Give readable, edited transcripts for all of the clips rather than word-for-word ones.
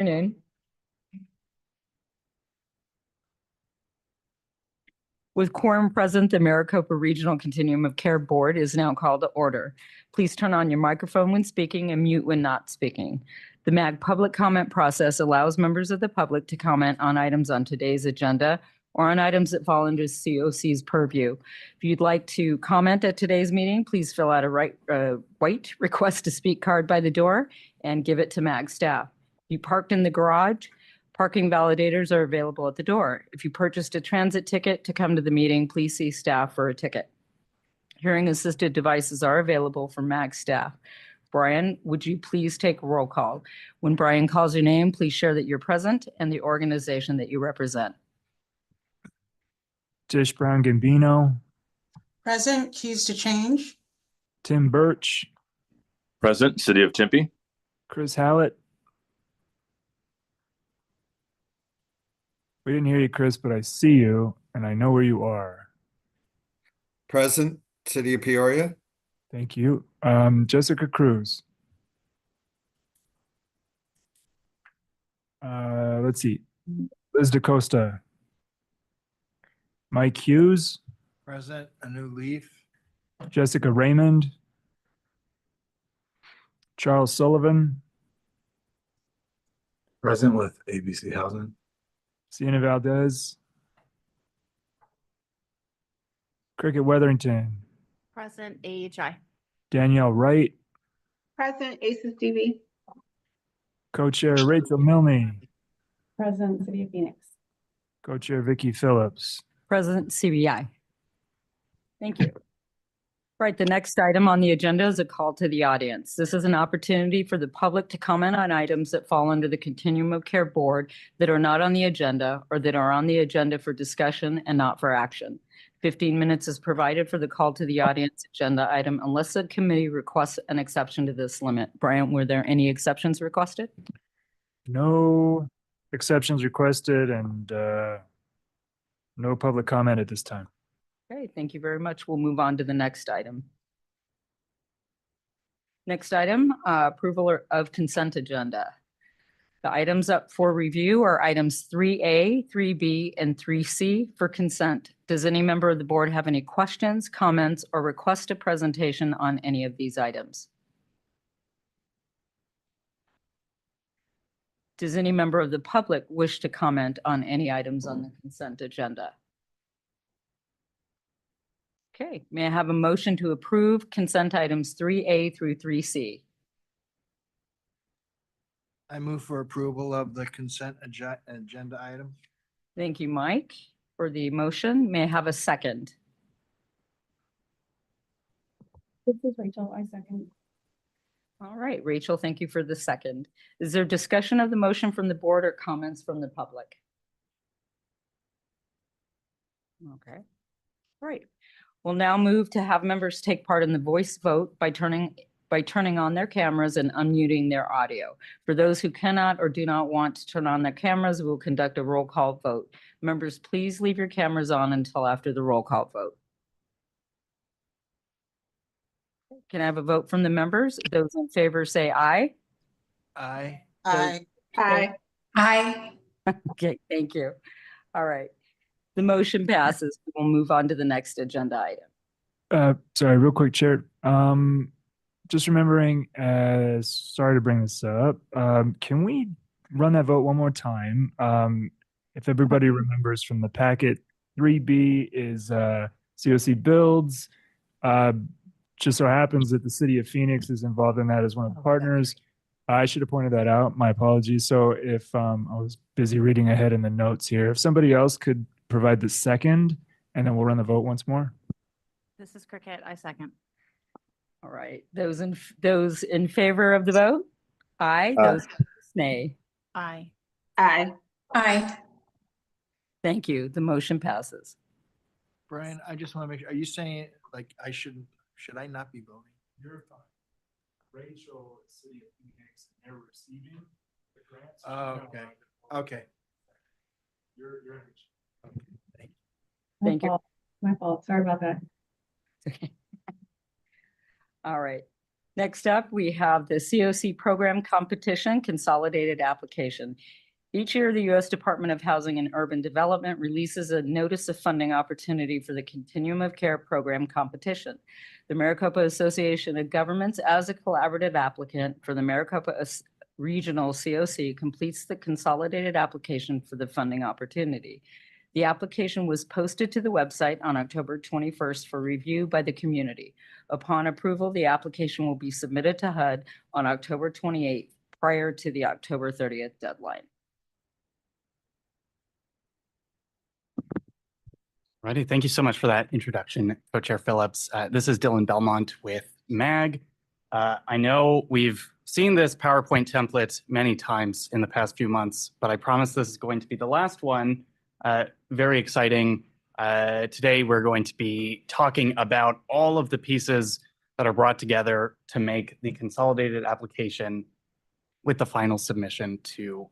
Afternoon. With quorum present, the Maricopa Regional Continuum of Care Board is now called to order. Please turn on your microphone when speaking and mute when not speaking. The MAG public comment process allows members of the public to comment on items on today's agenda or on items that fall under COC's purview. If you'd like to comment at today's meeting, please fill out a white request to speak card by the door and give it to MAG staff. If you parked in the garage, parking validators are available at the door. If you purchased a transit ticket to come to the meeting, please see staff for a ticket. Hearing assisted devices are available for MAG staff. Brian, would you please take a roll call? When Brian calls your name, please share that you're present and the organization that you represent. Tish Brown Gambino. Present. Keys to change. Tim Birch. Present. City of Tempe. Chris Hallett. We didn't hear you, Chris, but I see you and I know where you are. Present, City of Peoria. Thank you. Jessica Cruz. Let's see. Liz DaCosta. Mike Hughes. Present. A new leaf. Jessica Raymond. Charles Sullivan. Present with ABC Housing. Sienna Valdez. Cricket Weatherington. Present. AHI. Danielle Wright. Present. ACES TV. Co-chair Rachel Milne. Present. City of Phoenix. Co-chair Vicki Phillips. President CBI. Thank you. Right, the next item on the agenda is a call to the audience. This is an opportunity for the public to comment on items that fall under the Continuum of Care Board that are not on the agenda or that are on the agenda for discussion and not for action. 15 minutes is provided for the call to the audience agenda item unless the committee requests an exception to this limit. Brian, were there any exceptions requested? No exceptions requested and no public comment at this time. Okay, thank you very much. We'll move on to the next item. Next item, approval of consent agenda. The items up for review are items 3A, 3B, and 3C for consent. Does any member of the board have any questions, comments, or request a presentation on any of these items? Does any member of the public wish to comment on any items on the consent agenda? Okay, may I have a motion to approve consent items 3A through 3C? I move for approval of the consent agenda item. Thank you, Mike, for the motion. May I have a second? This is Rachel. I second. All right, Rachel, thank you for the second. Is there discussion of the motion from the board or comments from the public? Okay, all right. We'll now move to have members take part in the voice vote by turning on their cameras and unmuting their audio. For those who cannot or do not want to turn on their cameras, we'll conduct a roll call vote. Members, please leave your cameras on until after the roll call vote. Can I have a vote from the members? Those in favor say aye. Aye. Aye. Aye. Aye. Okay, thank you. All right. The motion passes. We'll move on to the next agenda item. Sorry, real quick, Chair. Just remembering, sorry to bring this up. Can we run that vote one more time? If everybody remembers from the packet, 3B is COC builds. Just so happens that the city of Phoenix is involved in that as one of the partners. I should have pointed that out. My apologies. So if I was busy reading ahead in the notes here, if somebody else could provide the second, and then we'll run the vote once more. This is Cricket. I second. All right. Those in favor of the vote? Aye. Aye. Those opposed, nay. Aye. Aye. Aye. Thank you. The motion passes. Brian, I just want to make sure, are you saying like should I not be voting? You're fine. Rachel, city of Phoenix, and they're receiving the grants. Oh, okay. Okay. You're Thank you. Thank you. My fault. Sorry about that. All right. Next up, we have the COC Program Competition Consolidated Application. Each year, the U.S. Department of Housing and Urban Development releases a notice of funding opportunity for the Continuum of Care Program competition. The Maricopa Association of Governments, as a collaborative applicant for the Maricopa Regional COC, completes the consolidated application for the funding opportunity. The application was posted to the website on October 21st for review by the community. Upon approval, the application will be submitted to HUD on October 28th, prior to the October 30th deadline. Righty, thank you so much for that introduction, Co-Chair Phillips. This is Dylan Belmont with MAG. I know we've seen this PowerPoint template many times in the past few months, but I promise this is going to be the last one. Very exciting. Today, we're going to be talking about all of the pieces that are brought together to make the consolidated application with the final submission to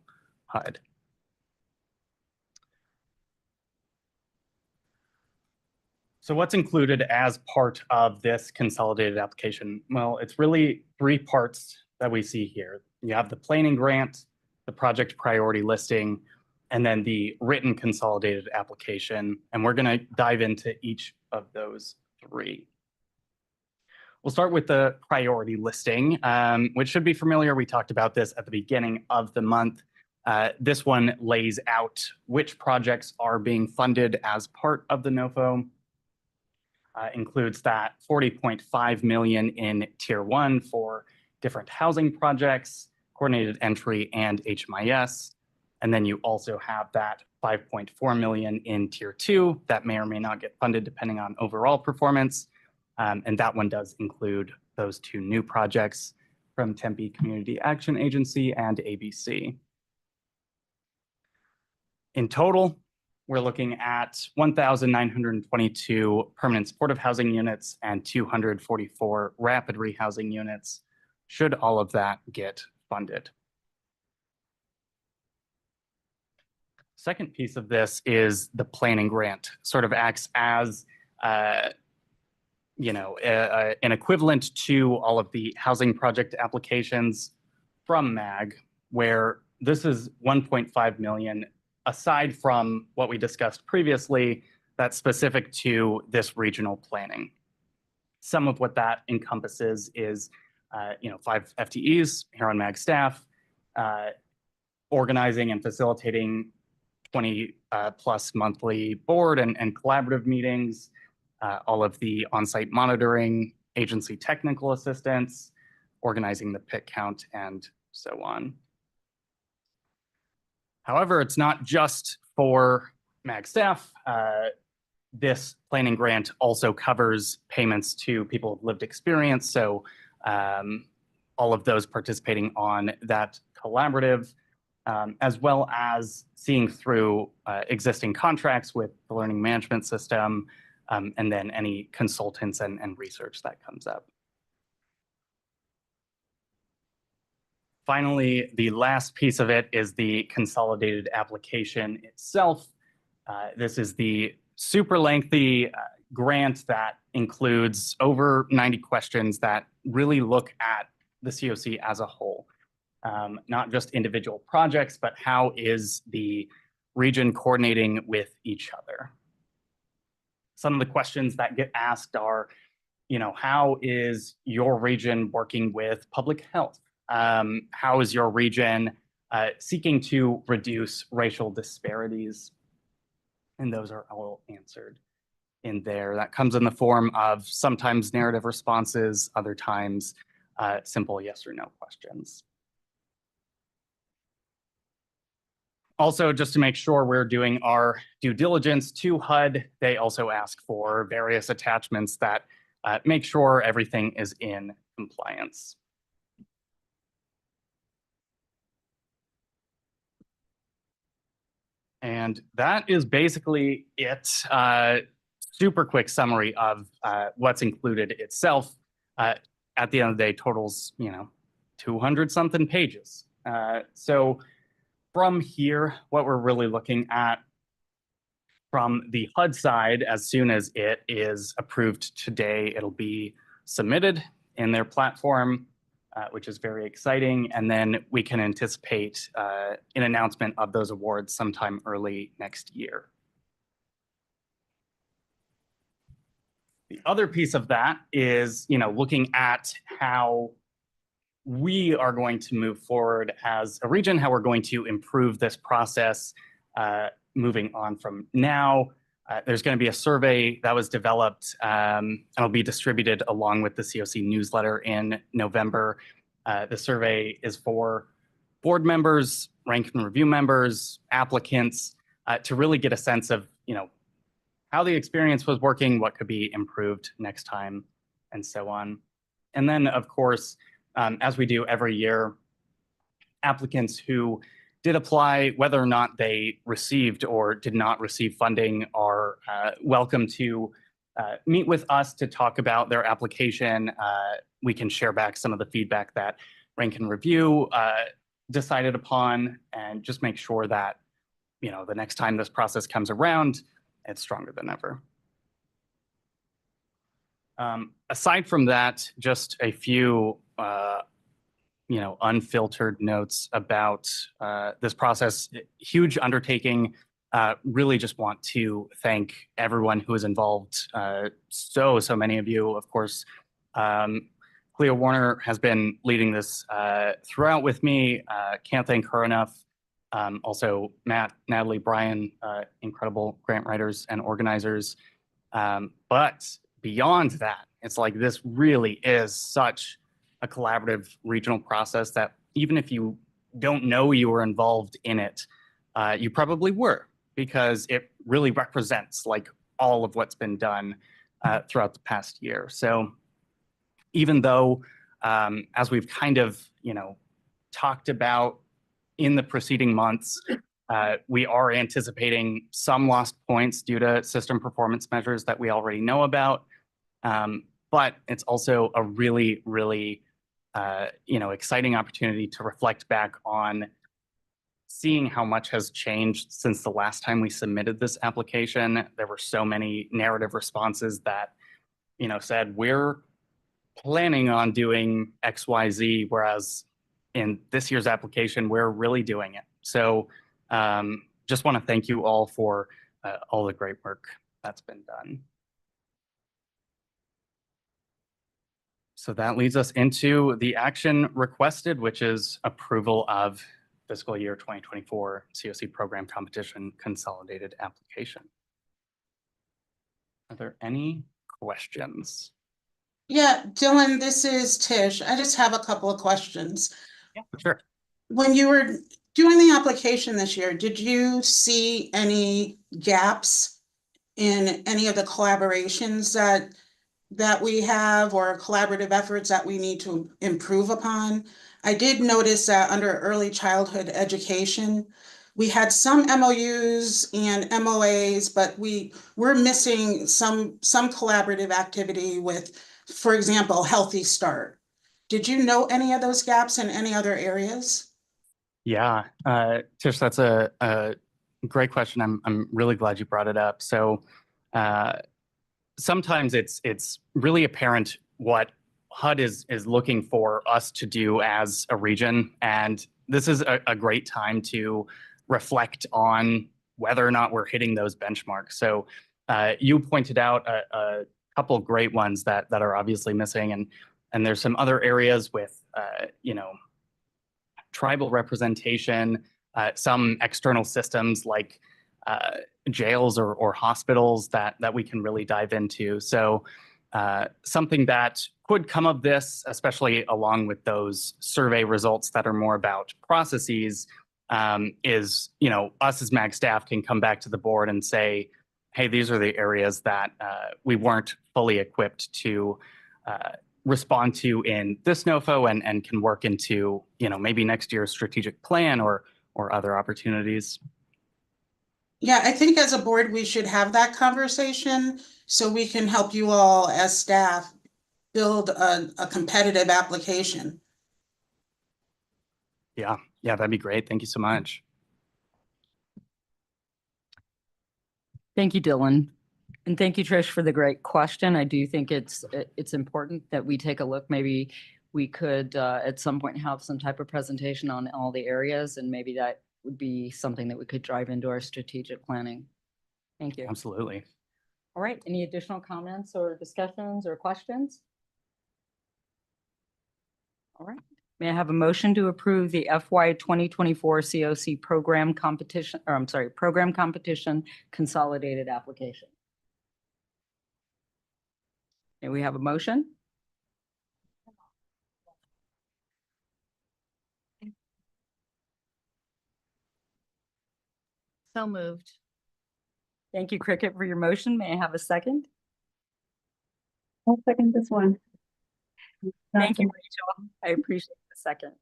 HUD. So what's included as part of this consolidated application? Well, it's really three parts that we see here. You have the planning grant, the project priority listing, and then the written consolidated application. And we're going to dive into each of those three. We'll start with the priority listing, which should be familiar. We talked about this at the beginning of the month. This one lays out which projects are being funded as part of the NOFO. Includes that 40.5 million in Tier 1 for different housing projects, coordinated entry, and HMIS. And then you also have that 5.4 million in Tier 2 that may or may not get funded depending on overall performance. And that one does include those two new projects from Tempe Community Action Agency and ABC. In total, we're looking at 1,922 permanent supportive housing units and 244 rapid rehousing units, should all of that get funded. Second piece of this is the planning grant. Sort of acts as an equivalent to all of the housing project applications from MAG, where this is 1.5 million aside from what we discussed previously, that's specific to this regional planning. Some of what that encompasses is, 5 FTEs here on MAG staff, organizing and facilitating 20 plus monthly board and collaborative meetings, all of the on-site monitoring, agency technical assistance, organizing the PIC count, and so on. However, it's not just for MAG staff. This planning grant also covers payments to people with lived experience. So all of those participating on that collaborative, as well as seeing through existing contracts with the learning management system, and then any consultants and research that comes up. Finally, the last piece of it is the consolidated application itself. This is the super lengthy grant that includes over 90 questions that really look at the COC as a whole. Not just individual projects, but how is the region coordinating with each other? Some of the questions that get asked are, how is your region working with public health? How is your region seeking to reduce racial disparities? And those are all answered in there. That comes in the form of sometimes narrative responses, other times simple yes or no questions. Also, just to make sure we're doing our due diligence to HUD, they also ask for various attachments that make sure everything is in compliance. And that is basically it. Super quick summary of what's included itself. At the end of the day, totals 200 something pages. So from here, what we're really looking at from the HUD side, as soon as it is approved today, it'll be submitted in their platform, which is very exciting. And then we can anticipate an announcement of those awards sometime early next year. The other piece of that is, looking at how we are going to move forward as a region, how we're going to improve this process moving on from now. There's going to be a survey that was developed and will be distributed along with the COC newsletter in November. The survey is for board members, rank and review members, applicants, to really get a sense of, how the experience was working, what could be improved next time, and so on. And then, of course, as we do every year, applicants who did apply, whether or not they received or did not receive funding, are welcome to meet with us to talk about their application. We can share back some of the feedback that rank and review decided upon, and just make sure that, the next time this process comes around, it's stronger than ever. Aside from that, just a few unfiltered notes about this process. Huge undertaking. Really just want to thank everyone who is involved. So many of you, of course. Cleo Warner has been leading this throughout with me. Can't thank her enough. Also Matt, Natalie, Brian, incredible grant writers and organizers. But beyond that, it's like this really is such a collaborative regional process that even if you don't know you were involved in it, you probably were, because it really represents like all of what's been done throughout the past year. So even though, as we've kind of, talked about in the preceding months, we are anticipating some lost points due to system performance measures that we already know about. But it's also a really, really, exciting opportunity to reflect back on seeing how much has changed since the last time we submitted this application. There were so many narrative responses that, said we're planning on doing XYZ, whereas in this year's application, we're really doing it. So just want to thank you all for all the great work that's been done. So that leads us into the action requested, which is approval of fiscal year 2024 COC program competition consolidated application. Are there any questions? Yeah, Dylan, this is Tish. I just have a couple of questions. Yeah, sure. When you were doing the application this year, did you see any gaps in any of the collaborations that we have, or collaborative efforts that we need to improve upon? I did notice that under early childhood education, we had some MOUs and MOAs, but we're missing some collaborative activity with, for example, Healthy Start. Did you know any of those gaps in any other areas? Yeah, Tish, that's a great question. I'm really glad you brought it up. So sometimes it's really apparent what HUD is looking for us to do as a region. And this is a great time to reflect on whether or not we're hitting those benchmarks. So you pointed out a couple of great ones that are obviously missing. And there's some other areas with, tribal representation, some external systems like jails or hospitals that we can really dive into. So something that could come of this, especially along with those survey results that are more about processes, is, us as MAG staff can come back to the board and say, hey, these are the areas that we weren't fully equipped to respond to in this NOFO, and can work into, maybe next year's strategic plan or other opportunities. Yeah, I think as a board, we should have that conversation so we can help you all as staff build a competitive application. Yeah, that'd be great. Thank you so much. Thank you, Dylan. And thank you, Trish, for the great question. I do think it's important that we take a look. Maybe we could at some point have some type of presentation on all the areas, and maybe that would be something that we could drive into our strategic planning. Thank you. Absolutely. All right, any additional comments or discussions or questions? All right, may I have a motion to approve the FY 2024 COC program competition, or I'm sorry, program competition consolidated application? May we have a motion? So moved. Thank you, Cricket, for your motion. May I have a second? I'll second this one. Thank you, Rachel. I appreciate the second.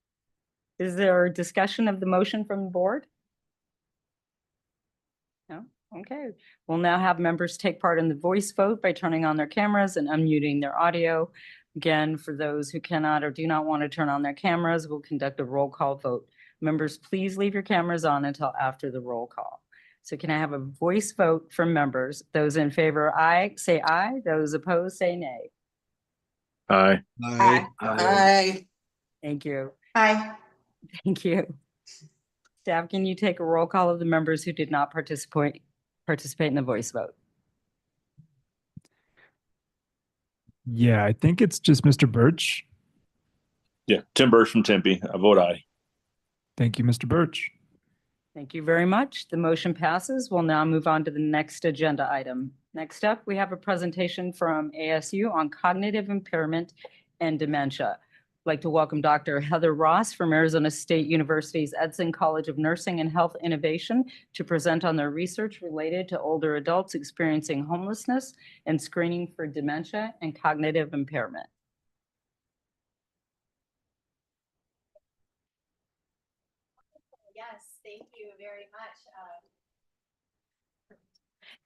Is there discussion of the motion from the board? No? Okay. We'll now have members take part in the voice vote by turning on their cameras and unmuting their audio. Again, for those who cannot or do not want to turn on their cameras, we'll conduct a roll call vote. Members, please leave your cameras on until after the roll call. So can I have a voice vote from members? Those in favor, aye, say aye. Those opposed, say nay. Aye. Aye. Aye. Thank you. Aye. Thank you. Staff, can you take a roll call of the members who did not participate in the voice vote? Yeah, I think it's just Mr. Birch. Yeah, Tim Burch from Tempe. I vote aye. Thank you, Mr. Birch. Thank you very much. The motion passes. We'll now move on to the next agenda item. Next up, we have a presentation from ASU on cognitive impairment and dementia. I'd like to welcome Dr. Heather Ross from Arizona State University's Edson College of Nursing and Health Innovation to present on their research related to older adults experiencing homelessness and screening for dementia and cognitive impairment. Yes, thank you very much.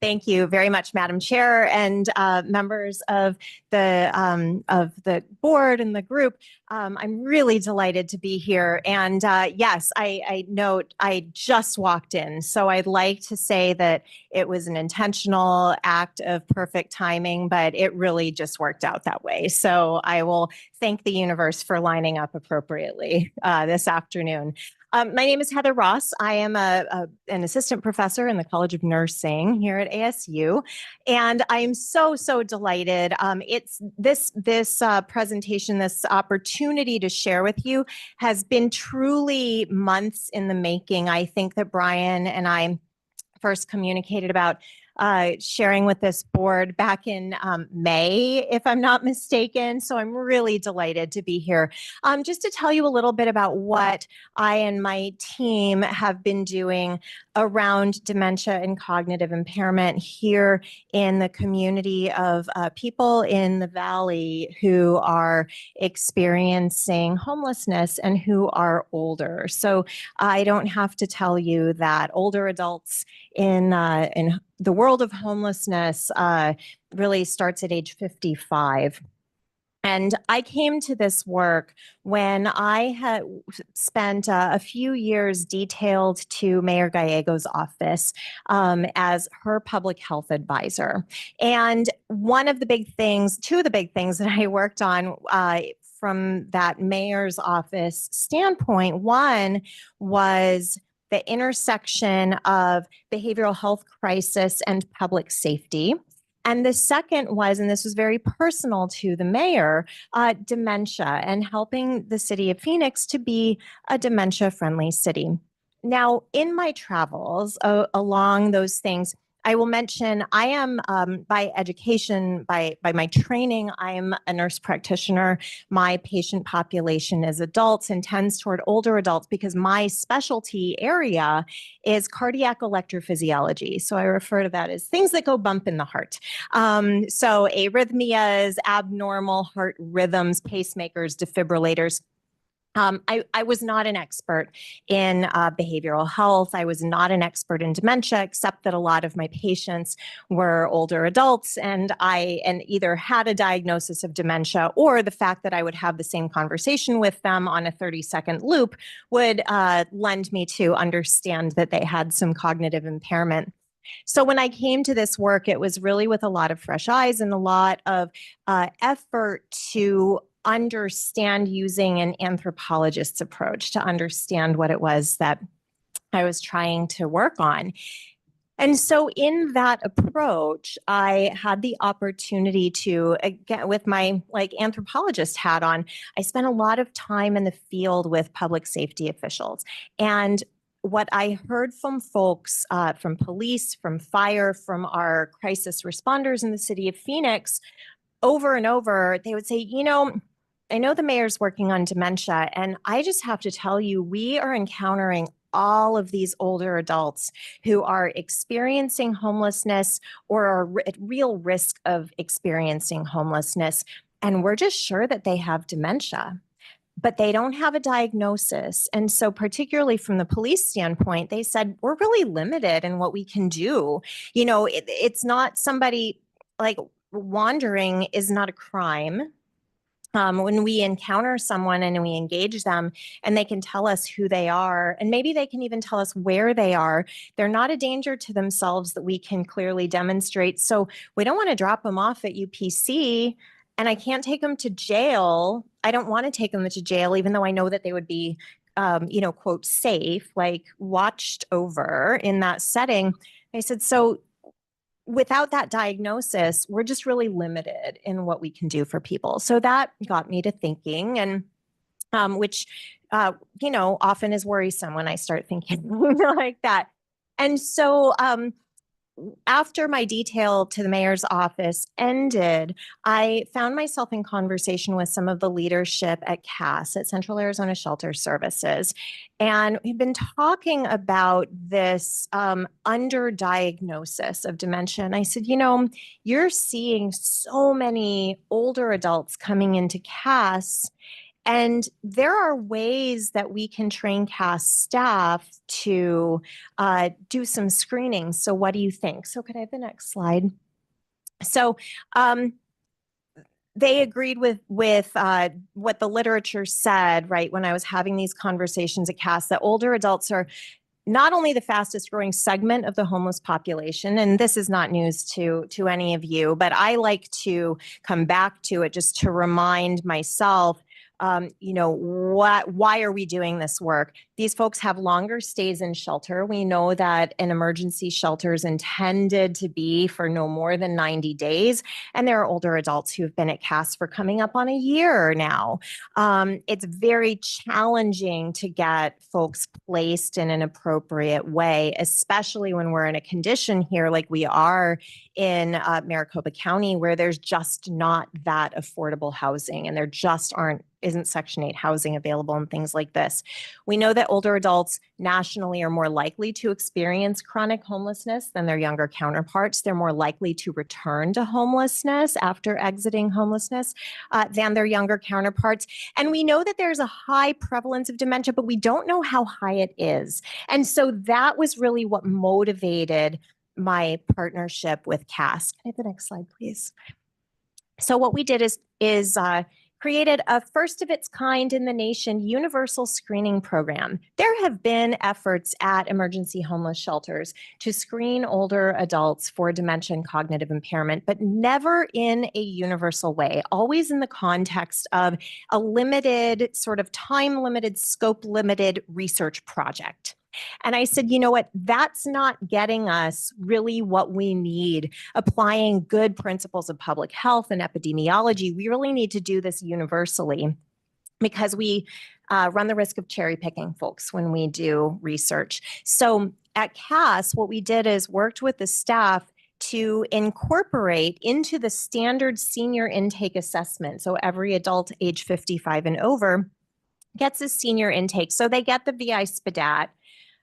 Thank you very much, Madam Chair, and members of the board and the group. I'm really delighted to be here. And yes, I note I just walked in, so I'd like to say that it was an intentional act of perfect timing, but it really just worked out that way. So I will thank the universe for lining up appropriately this afternoon. My name is Heather Ross. I am an assistant professor in the College of Nursing here at ASU, and I am so delighted. It's this presentation, this opportunity to share with you has been truly months in the making. I think that Brian and I first communicated about sharing with this board back in May, if I'm not mistaken. So I'm really delighted to be here. Just to tell you a little bit about what I and my team have been doing around dementia and cognitive impairment here in the community of people in the Valley who are experiencing homelessness and who are older. So I don't have to tell you that older adults in the world of homelessness really starts at age 55. And I came to this work when I had spent a few years detailed to Mayor Gallego's office as her public health advisor. And two of the big things that I worked on from that mayor's office standpoint, one was the intersection of behavioral health crisis and public safety. And the second was, and this was very personal to the mayor, dementia and helping the city of Phoenix to be a dementia-friendly city. Now, in my travels along those things, I will mention I am by education, by my training, I am a nurse practitioner. My patient population is adults and tends toward older adults because my specialty area is cardiac electrophysiology. So I refer to that as things that go bump in the heart. So arrhythmias, abnormal heart rhythms, pacemakers, defibrillators. I was not an expert in behavioral health. I was not an expert in dementia, except that a lot of my patients were older adults, and I either had a diagnosis of dementia, or the fact that I would have the same conversation with them on a 30-second loop would lend me to understand that they had some cognitive impairment. So when I came to this work, it was really with a lot of fresh eyes and a lot of effort to understand using an anthropologist's approach to understand what it was that I was trying to work on. And so in that approach, I had the opportunity to, again, with my anthropologist hat on, I spent a lot of time in the field with public safety officials. And what I heard from folks, from police, from fire, from our crisis responders in the city of Phoenix, over and over, they would say, I know the mayor's working on dementia, and I just have to tell you, we are encountering all of these older adults who are experiencing homelessness or are at real risk of experiencing homelessness. And we're just sure that they have dementia, but they don't have a diagnosis. And so particularly from the police standpoint, they said, we're really limited in what we can do. It's not somebody wandering is not a crime. When we encounter someone and we engage them and they can tell us who they are, and maybe they can even tell us where they are, they're not a danger to themselves that we can clearly demonstrate. So we don't want to drop them off at UPC, and I can't take them to jail. I don't want to take them to jail, even though I know that they would be, quote, safe, watched over in that setting. I said, so without that diagnosis, we're just really limited in what we can do for people. So that got me to thinking, and which, often is worrisome when I start thinking like that. And so after my detail to the mayor's office ended, I found myself in conversation with some of the leadership at CAS, at Central Arizona Shelter Services. And we've been talking about this underdiagnosis of dementia. And I said, you're seeing so many older adults coming into CAS, and there are ways that we can train CAS staff to do some screening. So what do you think? So could I have the next slide? So they agreed with what the literature said, right, when I was having these conversations at CAS, that older adults are not only the fastest growing segment of the homeless population, and this is not news to any of you, but I like to come back to it just to remind myself, why are we doing this work? These folks have longer stays in shelter. We know that an emergency shelter is intended to be for no more than 90 days. And there are older adults who've been at CAS for coming up on a year now. It's very challenging to get folks placed in an appropriate way, especially when we're in a condition here like we are in Maricopa County, where there's just not that affordable housing, and there just isn't Section 8 housing available and things like this. We know that older adults nationally are more likely to experience chronic homelessness than their younger counterparts. They're more likely to return to homelessness after exiting homelessness than their younger counterparts. And we know that there's a high prevalence of dementia, but we don't know how high it is. And so that was really what motivated my partnership with CAS. Can I have the next slide, please? So what we did is created a first of its kind in the nation universal screening program. There have been efforts at emergency homeless shelters to screen older adults for dementia and cognitive impairment, but never in a universal way, always in the context of a limited, sort of time-limited, scope-limited research project. And I said, you know what, that's not getting us really what we need. Applying good principles of public health and epidemiology, we really need to do this universally, because we run the risk of cherry picking folks when we do research. So at CAS, what we did is worked with the staff to incorporate into the standard senior intake assessment. So every adult age 55 and over gets a senior intake. So they get the VI SPDAT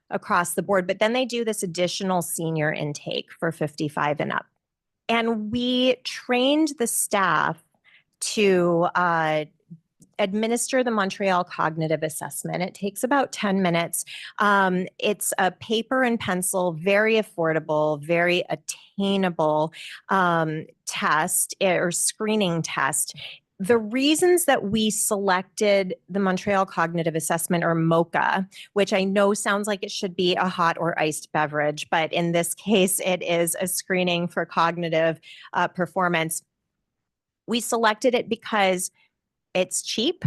across the board, but then they do this additional senior intake for 55 and up. And we trained the staff to administer the Montreal Cognitive Assessment. It takes about 10 minutes. It's a paper and pencil, very affordable, very attainable test or screening test. The reasons that we selected the Montreal Cognitive Assessment, or MOCA, which I know sounds like it should be a hot or iced beverage, but in this case, it is a screening for cognitive performance. We selected it because it's cheap,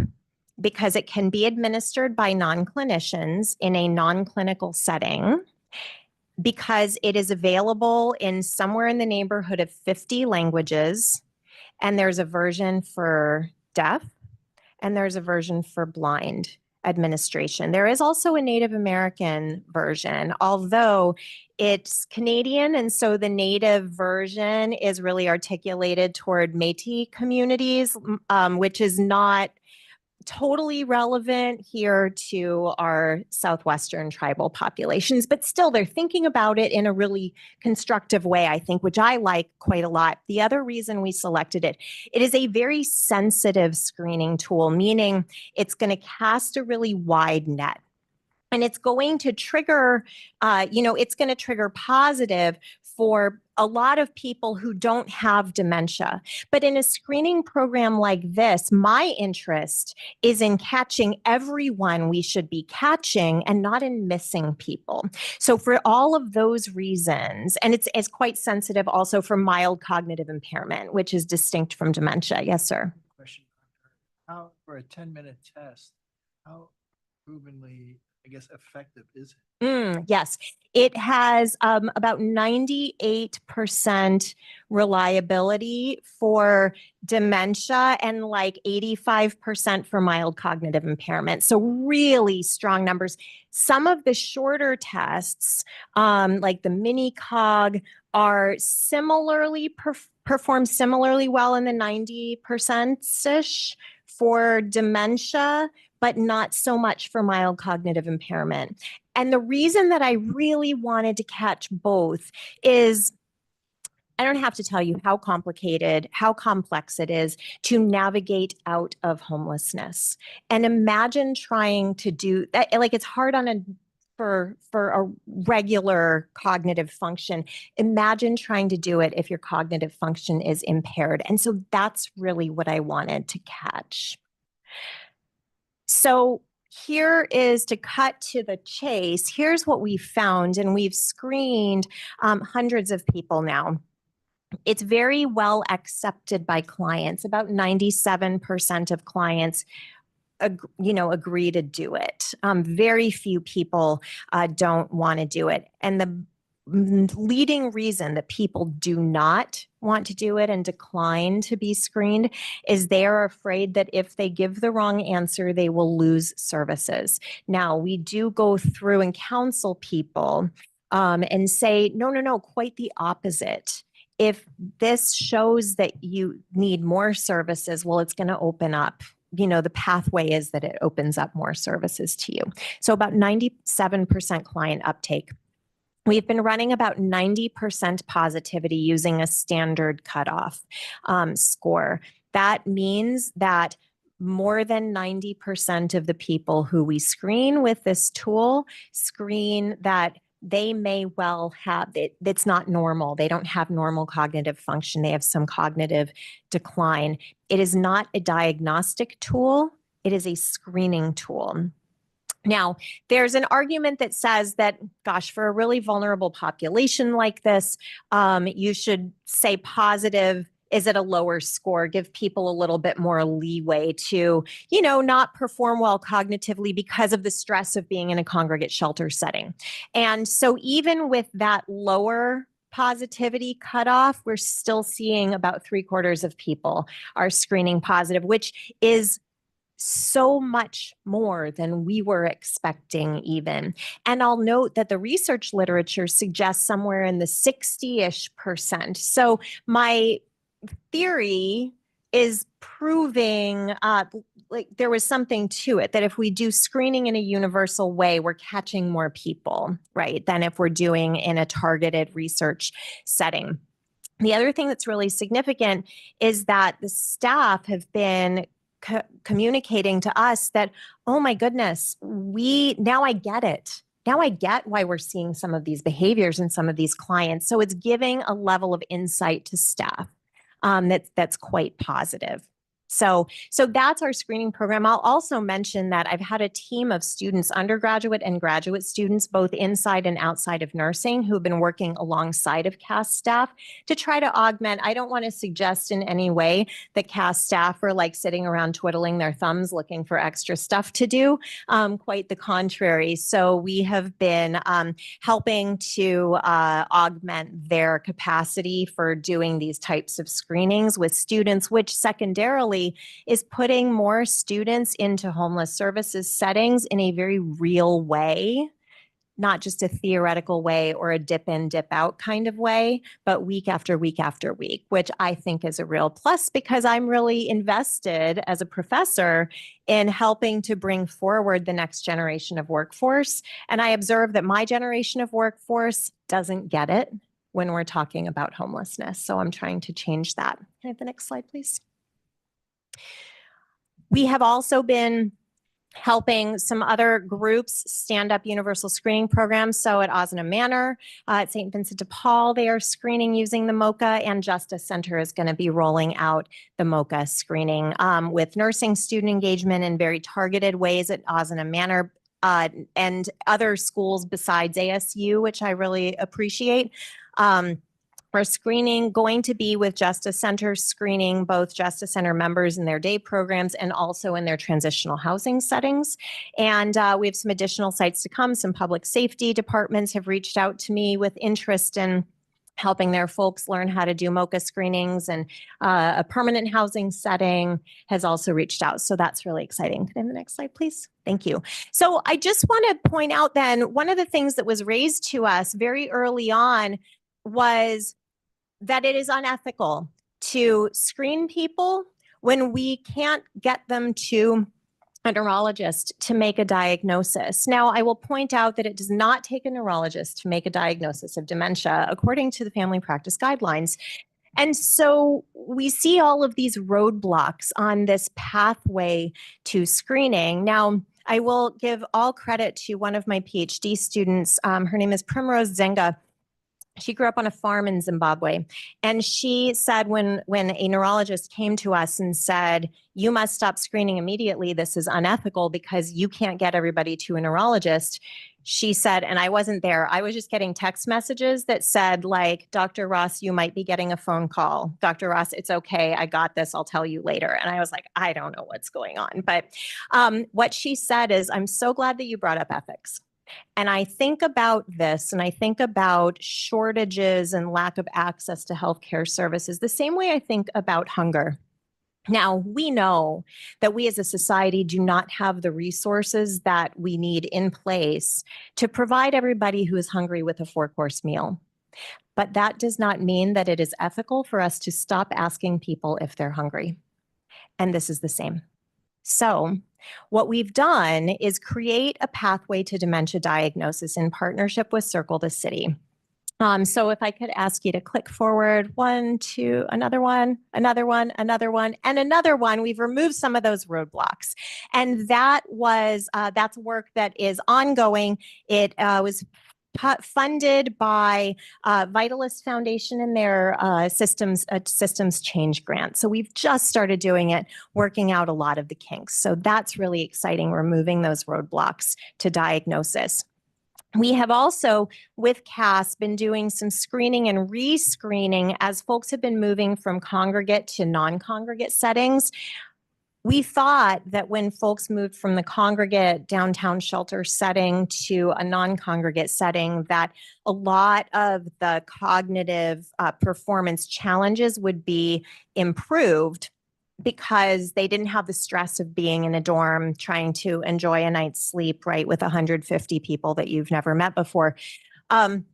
because it can be administered by non-clinicians in a non-clinical setting, because it is available in somewhere in the neighborhood of 50 languages, and there's a version for deaf, and there's a version for blind administration. There is also a Native American version, although it's Canadian, and so the Native version is really articulated toward Métis communities, which is not totally relevant here to our Southwestern tribal populations, but still they're thinking about it in a really constructive way, I think, which I like quite a lot. The other reason we selected it, it is a very sensitive screening tool, meaning it's going to cast a really wide net. And it's going to trigger, it's going to trigger positive for a lot of people who don't have dementia. But in a screening program like this, my interest is in catching everyone we should be catching and not in missing people. So for all of those reasons, and it's quite sensitive also for mild cognitive impairment, which is distinct from dementia. Yes, sir. Question. How, for a 10-minute test, how provenly, I guess, effective is it? Yes, it has about 98% reliability for dementia and like 85% for mild cognitive impairment. So really strong numbers. Some of the shorter tests, like the mini cog, are similarly perform similarly well in the 90%-ish for dementia, but not so much for mild cognitive impairment. And the reason that I really wanted to catch both is I don't have to tell you how complicated, how complex it is to navigate out of homelessness. And imagine trying to do that, like it's hard on for a regular cognitive function. Imagine trying to do it if your cognitive function is impaired. And so that's really what I wanted to catch. So here is, to cut to the chase, here's what we found, and we've screened hundreds of people now. It's very well accepted by clients. About 97% of clients agree to do it. Very few people don't want to do it. And the leading reason that people do not want to do it and decline to be screened is they are afraid that if they give the wrong answer, they will lose services. Now, we do go through and counsel people and say, no, quite the opposite. If this shows that you need more services, well, it's going to open up. The pathway is that it opens up more services to you. So about 97% client uptake. We've been running about 90% positivity using a standard cutoff score. That means that more than 90% of the people who we screen with this tool screen that they may well have it. It's not normal. They don't have normal cognitive function. They have some cognitive decline. It is not a diagnostic tool. It is a screening tool. Now, there's an argument that says that, gosh, for a really vulnerable population like this, you should say positive is at a lower score, give people a little bit more leeway to, not perform well cognitively because of the stress of being in a congregate shelter setting. And so even with that lower positivity cutoff, we're still seeing about 3/4 of people are screening positive, which is so much more than we were expecting even. And I'll note that the research literature suggests somewhere in the 60-ish%. So my theory is proving like there was something to it, that if we do screening in a universal way, we're catching more people, right, than if we're doing in a targeted research setting. The other thing that's really significant is that the staff have been communicating to us that, oh my goodness, now I get it. Now I get why we're seeing some of these behaviors in some of these clients. So it's giving a level of insight to staff that's quite positive. So that's our screening program. I'll also mention that I've had a team of students, undergraduate and graduate students, both inside and outside of nursing, who've been working alongside of CAS staff to try to augment. I don't want to suggest in any way that CAS staff are like sitting around twiddling their thumbs looking for extra stuff to do. Quite the contrary. So we have been helping to augment their capacity for doing these types of screenings with students, which secondarily is putting more students into homeless services settings in a very real way, not just a theoretical way or a dip in, dip out kind of way, but week after week after week, which I think is a real plus because I'm really invested as a professor in helping to bring forward the next generation of workforce. And I observe that my generation of workforce doesn't get it when we're talking about homelessness. So I'm trying to change that. Can I have the next slide, please? We have also been helping some other groups stand up universal screening programs. So at Osna Manor, at St. Vincent de Paul, they are screening using the MOCA, and Justice Center is going to be rolling out the MOCA screening with nursing student engagement in very targeted ways at Osna Manor and other schools besides ASU, which I really appreciate. Our screening going to be with Justice Center screening both Justice Center members in their day programs and also in their transitional housing settings. And we have some additional sites to come. Some public safety departments have reached out to me with interest in helping their folks learn how to do MOCA screenings, and a permanent housing setting has also reached out. So that's really exciting. Can I have the next slide, please? Thank you. So I just want to point out then, one of the things that was raised to us very early on was that it is unethical to screen people when we can't get them to a neurologist to make a diagnosis. Now, I will point out that it does not take a neurologist to make a diagnosis of dementia, according to the family practice guidelines. And so we see all of these roadblocks on this pathway to screening. Now, I will give all credit to one of my PhD students. Her name is Primrose Zenga. She grew up on a farm in Zimbabwe, and she said when a neurologist came to us and said, "You must stop screening immediately. This is unethical because you can't get everybody to a neurologist." She said, and I wasn't there, I was just getting text messages that said like, "Dr. Ross, you might be getting a phone call. Dr. Ross, it's okay. I got this. I'll tell you later." And I was like, I don't know what's going on. But what she said is, "I'm so glad that you brought up ethics." And I think about this, and I think about shortages and lack of access to healthcare services the same way I think about hunger. Now, we know that we as a society do not have the resources that we need in place to provide everybody who is hungry with a 4-course meal. But that does not mean that it is ethical for us to stop asking people if they're hungry. And this is the same. So what we've done is create a pathway to dementia diagnosis in partnership with Circle the City. So if I could ask you to click forward, 1, 2, another one, another one, another one, and another one. We've removed some of those roadblocks. And that was, that's work that is ongoing. It was funded by Vitalist Foundation and their systems change grant. So we've just started doing it, working out a lot of the kinks. So that's really exciting, removing those roadblocks to diagnosis. We have also, with CAS, been doing some screening and re-screening as folks have been moving from congregate to non-congregate settings. We thought that when folks moved from the congregate downtown shelter setting to a non-congregate setting, that a lot of the cognitive performance challenges would be improved because they didn't have the stress of being in a dorm trying to enjoy a night's sleep, right, with 150 people that you've never met before. And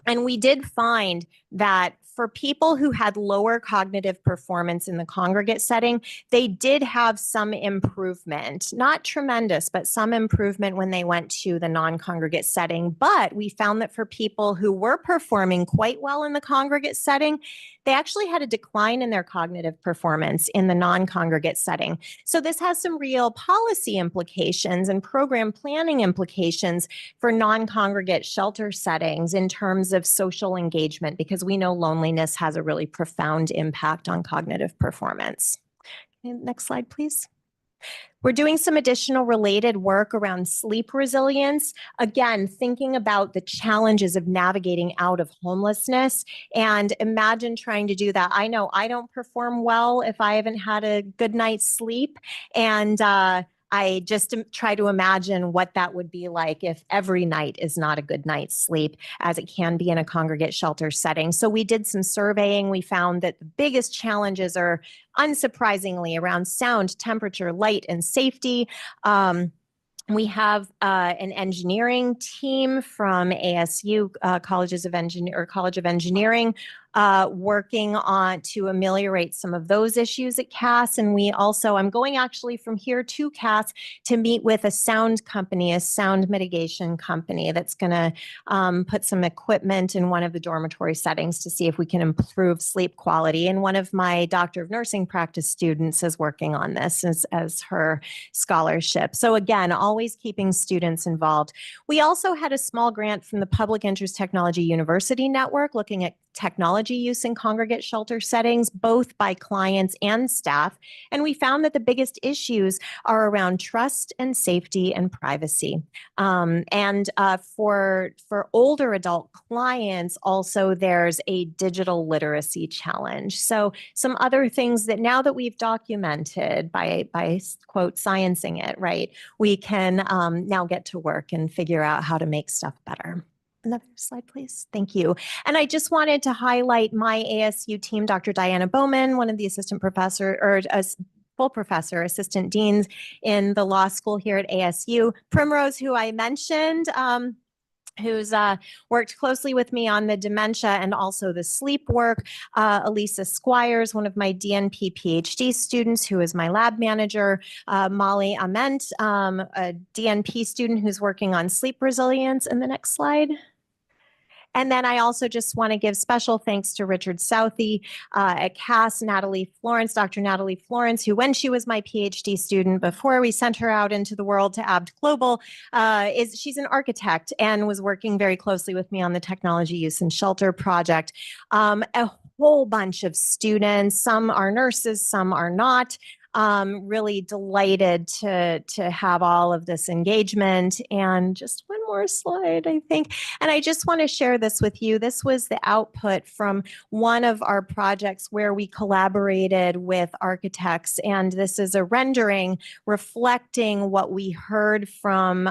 we did find that for people who had lower cognitive performance in the congregate setting, they did have some improvement, not tremendous, but some improvement when they went to the non-congregate setting. But we found that for people who were performing quite well in the congregate setting, they actually had a decline in their cognitive performance in the non-congregate setting. So this has some real policy implications and program planning implications for non-congregate shelter settings in terms of social engagement, because we know loneliness has a really profound impact on cognitive performance. Next slide, please. We're doing some additional related work around sleep resilience. Again, thinking about the challenges of navigating out of homelessness, and imagine trying to do that. I know I don't perform well if I haven't had a good night's sleep. And I just try to imagine what that would be like if every night is not a good night's sleep, as it can be in a congregate shelter setting. So we did some surveying. We found that the biggest challenges are, unsurprisingly, around sound, temperature, light, and safety. We have an engineering team from ASU, College of Engineering, working on to ameliorate some of those issues at CAS. And we also, I'm going actually from here to CAS to meet with a sound company, a sound mitigation company that's going to put some equipment in one of the dormitory settings to see if we can improve sleep quality. And one of my Doctor of Nursing practice students is working on this as her scholarship. So again, always keeping students involved. We also had a small grant from the Public Interest Technology University Network looking at technology use in congregate shelter settings, both by clients and staff. And we found that the biggest issues are around trust and safety and privacy. For older adult clients, also there's a digital literacy challenge. So some other things that now that we've documented by quote, sciencing it, right, we can now get to work and figure out how to make stuff better. Another slide, please. Thank you. And I just wanted to highlight my ASU team, Dr. Diana Bowman, one of the assistant professor or full professor, assistant deans in the law school here at ASU. Primrose, who I mentioned, who's worked closely with me on the dementia and also the sleep work. Elisa Squires, one of my DNP PhD students, who is my lab manager. Molly Ament, a DNP student who's working on sleep resilience. And the next slide. And then I also just want to give special thanks to Richard Southey at CAS, Dr. Natalie Florence, who, when she was my PhD student, before we sent her out into the world to ABD Global, she's an architect and was working very closely with me on the technology use and shelter project. A whole bunch of students, some are nurses, some are not. Really delighted to have all of this engagement. And just one more slide, I think. And I just want to share this with you. This was the output from one of our projects where we collaborated with architects. And this is a rendering reflecting what we heard from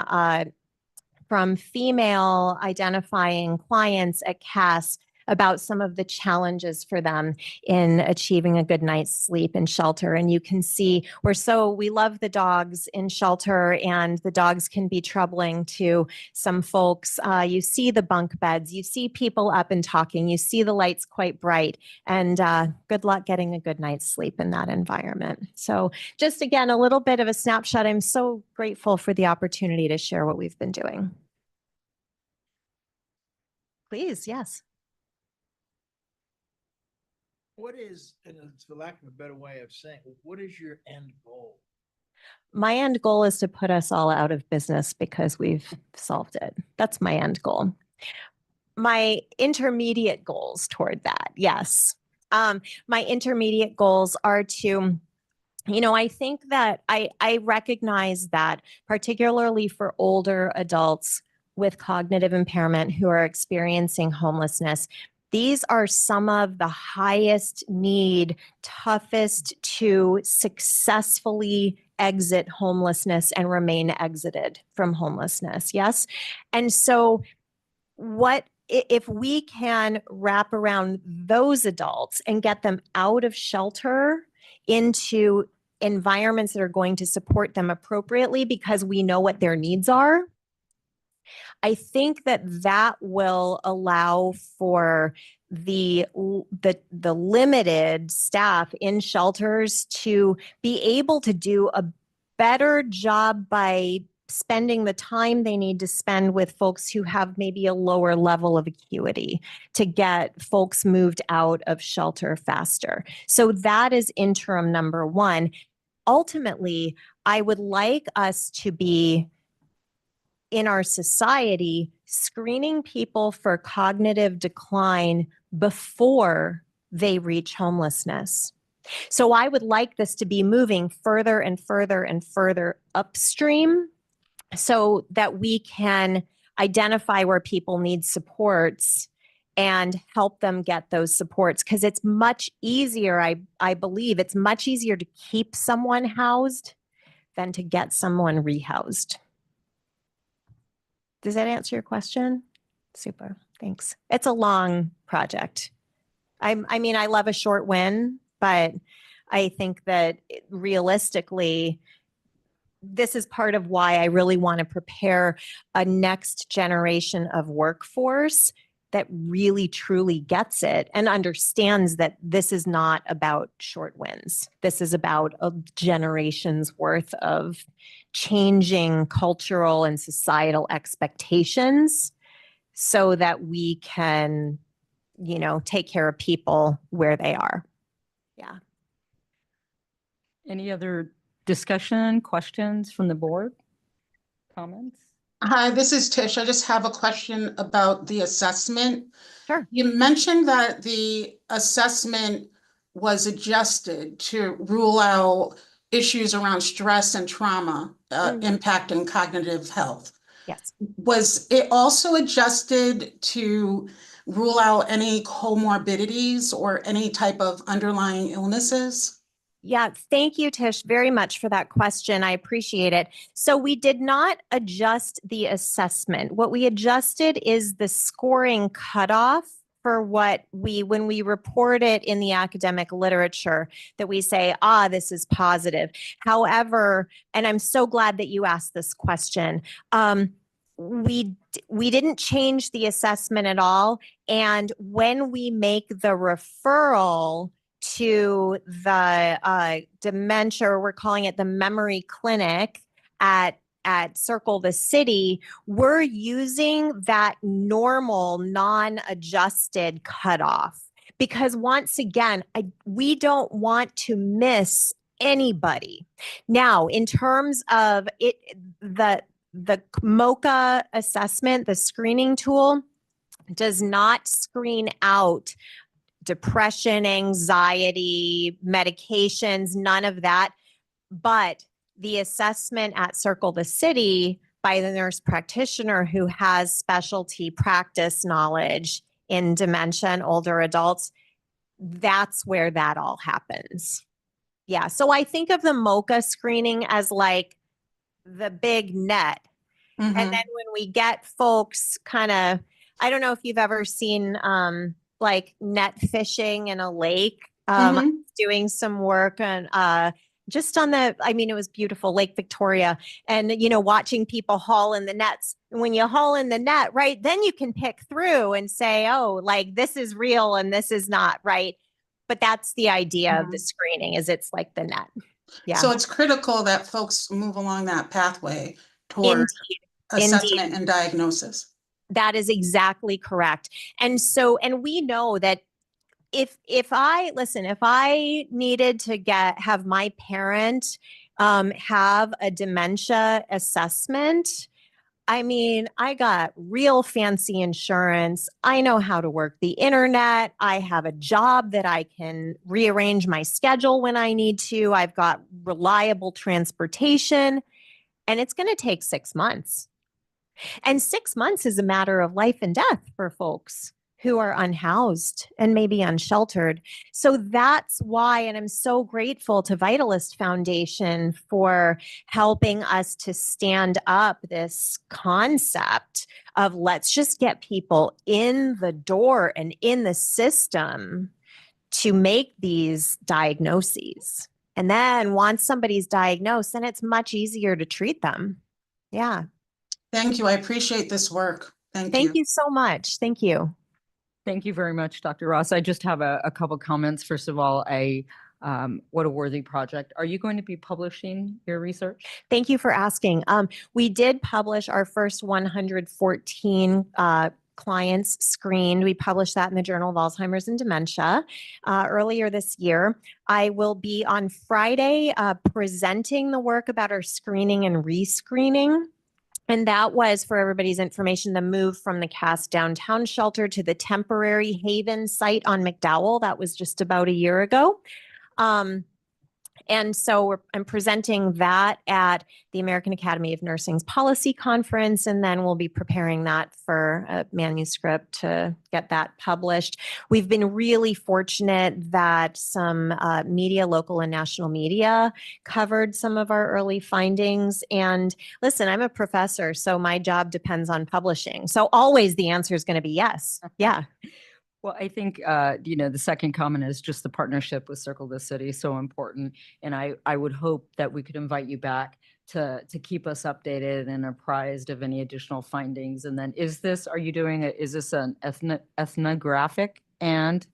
female identifying clients at CAS about some of the challenges for them in achieving a good night's sleep in shelter. And you can see we love the dogs in shelter, and the dogs can be troubling to some folks. You see the bunk beds, you see people up and talking, you see the lights quite bright, and good luck getting a good night's sleep in that environment. So just again, a little bit of a snapshot. I'm so grateful for the opportunity to share what we've been doing. Please, yes. What is, and it's for lack of a better way of saying, what is your end goal? My end goal is to put us all out of business because we've solved it. That's my end goal. My intermediate goals toward that, yes. My intermediate goals are to, I think that I recognize that particularly for older adults with cognitive impairment who are experiencing homelessness, these are some of the highest need, toughest to successfully exit homelessness and remain exited from homelessness. Yes. And so if we can wrap around those adults and get them out of shelter into environments that are going to support them appropriately because we know what their needs are, I think that will allow for the limited staff in shelters to be able to do a better job by spending the time they need to spend with folks who have maybe a lower level of acuity to get folks moved out of shelter faster. So that is interim number one. Ultimately, I would like us to be in our society screening people for cognitive decline before they reach homelessness. So I would like this to be moving further and further and further upstream so that we can identify where people need supports and help them get those supports. Because it's much easier, I believe, it's much easier to keep someone housed than to get someone rehoused. Does that answer your question? Super, thanks. It's a long project. I mean, I love a short win, but I think that realistically, this is part of why I really want to prepare a next generation of workforce that really truly gets it and understands that this is not about short wins. This is about a generation's worth of changing cultural and societal expectations so that we can, you know, take care of people where they are. Yeah. Any other discussion, questions from the board? Comments? Hi, this is Tish. I just have a question about the assessment. Sure. You mentioned that the assessment was adjusted to rule out issues around stress and trauma impacting cognitive health. Yes. Was it also adjusted to rule out any comorbidities or any type of underlying illnesses? Yeah, thank you, Tish, very much for that question. I appreciate it. So we did not adjust the assessment. What we adjusted is the scoring cutoff for what when we report it in the academic literature, that we say, this is positive. However, and I'm so glad that you asked this question, we didn't change the assessment at all. And when we make the referral to the dementia, or we're calling it the memory clinic at Circle the City, we're using that normal non-adjusted cutoff because once again, we don't want to miss anybody. Now, in terms of it, the MOCA assessment, the screening tool, does not screen out depression, anxiety, medications, none of that. But the assessment at Circle the City by the nurse practitioner who has specialty practice knowledge in dementia and older adults, that's where that all happens. Yeah. So I think of the MOCA screening as like the big net. And then when we get folks kind of, I don't know if you've ever seen like net fishing in a lake. I was doing some work on just on it was beautiful, Lake Victoria, and watching people haul in the nets. And when you haul in the net, right, then you can pick through and say, oh, like this is real and this is not, right? But that's the idea of the screening, is it's like the net. Yeah. So it's critical that folks move along that pathway toward assessment and diagnosis. That is exactly correct. And we know that if I needed to have my parent have a dementia assessment, I got real fancy insurance. I know how to work the internet. I have a job that I can rearrange my schedule when I need to. I've got reliable transportation, and it's going to take 6 months. And 6 months is a matter of life and death for folks who are unhoused and maybe unsheltered. So that's why, and I'm so grateful to Vitalist Foundation for helping us to stand up this concept of let's just get people in the door and in the system to make these diagnoses. And then once somebody's diagnosed, then it's much easier to treat them. Yeah. Thank you. I appreciate this work. Thank you. Thank you so much. Thank you. Thank you very much, Dr. Ross. I just have a couple comments. First of all, what a worthy project. Are you going to be publishing your research? Thank you for asking. We did publish our first 114 clients screened. We published that in the Journal of Alzheimer's and Dementia earlier this year. I will be on Friday presenting the work about our screening and rescreening. And that was, for everybody's information, the move from the Cass downtown shelter to the temporary Haven site on McDowell. That was just about a year ago. And so I'm presenting that at the American Academy of Nursing's Policy Conference, and then we'll be preparing that for a manuscript to get that published. We've been really fortunate that some media, local and national media, covered some of our early findings. And listen, I'm a professor, so my job depends on publishing. So always the answer is going to be yes. Yeah. Well, I think, the second comment is just the partnership with Circle the City, so important. And I would hope that we could invite you back to keep us updated and apprised of any additional findings. And then is this an ethnographic and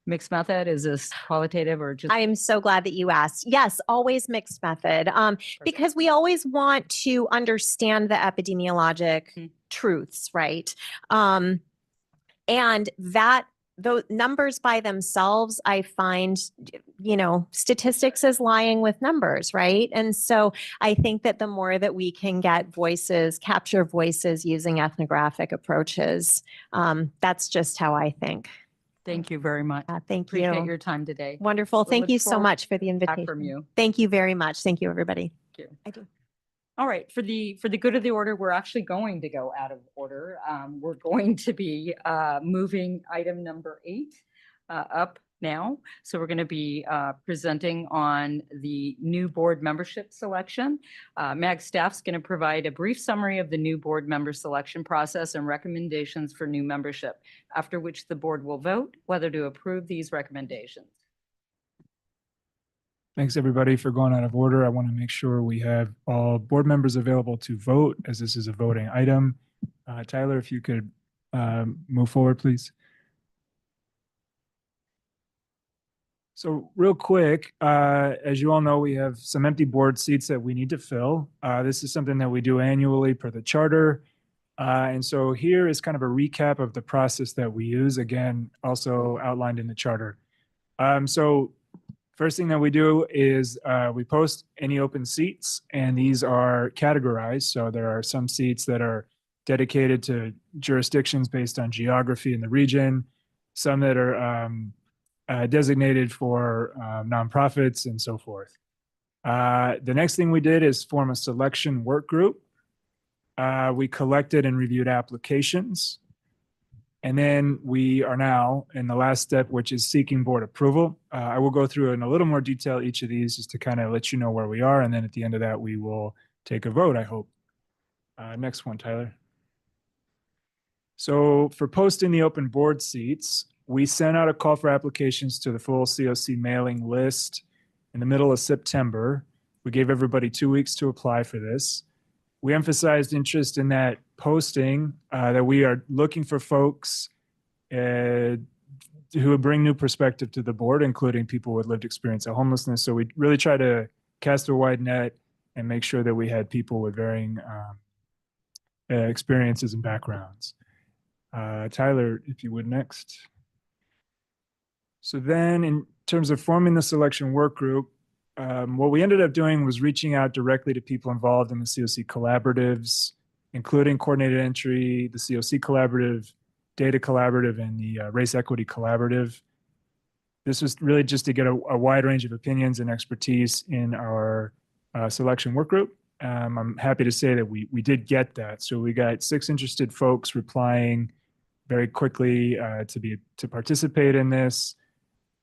mixed method? Is this qualitative or just? I am so glad that you asked. Yes, always mixed method, because we always want to understand the epidemiologic truths, right? And that those numbers by themselves, I find, statistics is lying with numbers, right? And so I think that the more that we can get capture voices using ethnographic approaches, that's just how I think. Thank you very much. Thank you. Appreciate your time today. Wonderful. We'll Thank look you so forward much for the Back invitation. from you. Thank you very much. Thank you, everybody. Thank you. I do. All right, for the good of the order, we're actually going to go out of order. We're going to be moving item number 8 up now. So we're going to be presenting on the new board membership selection. MAG staff's going to provide a brief summary of the new board member selection process and recommendations for new membership, after which the board will vote whether to approve these recommendations. Thanks, everybody, for going out of order. I want to make sure we have all board members available to vote, as this is a voting item. Tyler, if you could move forward, please. So real quick, as you all know, we have some empty board seats that we need to fill. This is something that we do annually per the charter. And so here is kind of a recap of the process that we use, again, also outlined in the charter. So first thing that we do is we post any open seats, and these are categorized. So there are some seats that are dedicated to jurisdictions based on geography in the region, some that are designated for nonprofits and so forth. The next thing we did is form a selection work group. We collected and reviewed applications. And then we are now in the last step, which is seeking board approval. I will go through in a little more detail each of these just to kind of let you know where we are. And then at the end of that, we will take a vote, I hope. Next one, Tyler. So for posting the open board seats, we sent out a call for applications to the full COC mailing list in the middle of September. We gave everybody 2 weeks to apply for this. We emphasized interest in that posting, that we are looking for folks who would bring new perspective to the board, including people with lived experience of homelessness. So we really try to cast a wide net and make sure that we had people with varying experiences and backgrounds. Tyler, if you would next. So then in terms of forming the selection work group, what we ended up doing was reaching out directly to people involved in the COC collaboratives, including Coordinated Entry, the COC Collaborative, Data Collaborative, and the Race Equity Collaborative. This was really just to get a wide range of opinions and expertise in our selection work group. I'm happy to say that we did get that. So we got 6 interested folks replying very quickly to participate in this.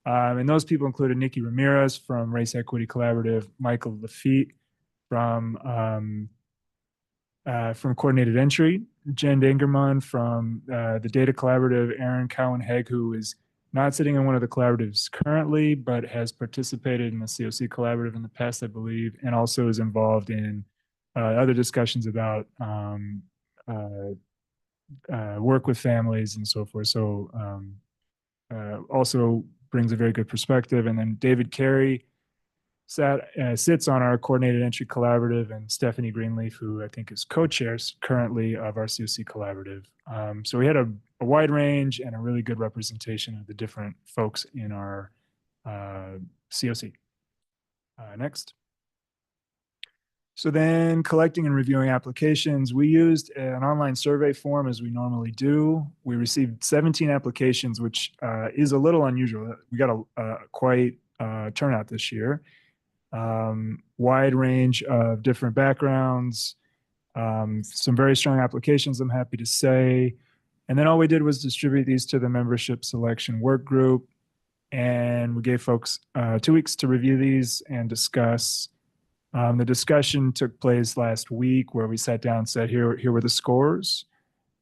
And those people included Nikki Ramirez from Race Equity Collaborative, Michael Lafitte from Coordinated Entry, Jen Dangerman from the Data Collaborative, Aaron Cowan-Hegg, who is not sitting in one of the collaboratives currently, but has participated in the COC Collaborative in the past, I believe, and also is involved in other discussions about work with families and so forth. So also brings a very good perspective. And then David Carey sits on our Coordinated Entry Collaborative, and Stephanie Greenleaf, who I think is co-chairs currently of our COC Collaborative. So we had a wide range and a really good representation of the different folks in our COC. Next. So then collecting and reviewing applications, we used an online survey form as we normally do. We received 17 applications, which is a little unusual. We got quite turnout this year. Wide range of different backgrounds, some very strong applications, I'm happy to say. And then all we did was distribute these to the membership selection work group. And we gave folks 2 weeks to review these and discuss. The discussion took place last week where we sat down and said, here were the scores.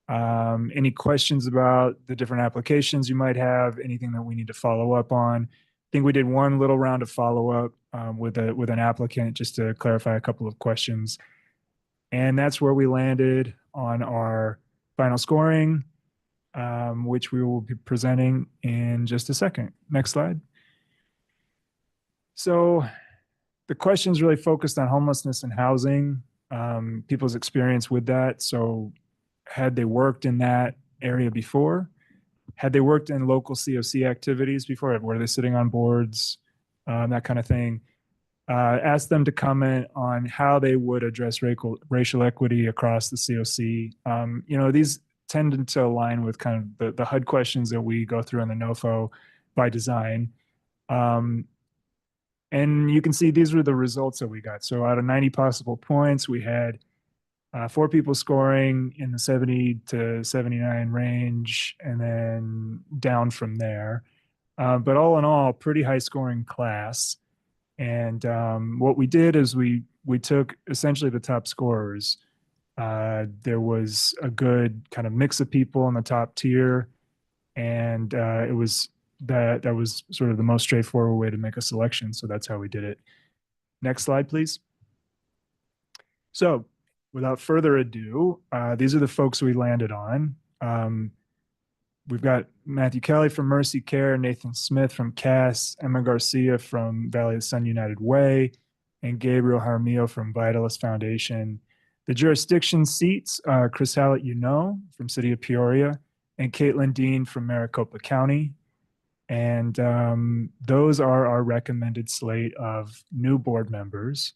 Any questions about the different applications you might have, anything that we need to follow up on? I think we did one little round of follow-up with an applicant just to clarify a couple of questions. And that's where we landed on our final scoring, which we will be presenting in just a second. Next slide. So the questions really focused on homelessness and housing, people's experience with that. So had they worked in that area before? Had they worked in local COC activities before? Were they sitting on boards? That kind of thing. Asked them to comment on how they would address racial equity across the COC. These tend to align with kind of the HUD questions that we go through in the NOFO by design. And you can see these were the results that we got. So out of 90 possible points, we had 4 people scoring in the 70 to 79 range, and then down from there. But all in all, pretty high scoring class. And what we did is we took essentially the top scorers. There was a good kind of mix of people in the top tier, and that was sort of the most straightforward way to make a selection. So that's how we did it. Next slide, please. So without further ado, these are the folks we landed on. We've got Matthew Kelly from Mercy Care, Nathan Smith from Cass, Emma Garcia from Valley of the Sun United Way, and Gabriel Jaramillo from Vitalist Foundation. The jurisdiction seats are Chris Hallett, from City of Peoria, and Caitlin Dean from Maricopa County. And those are our recommended slate of new board members.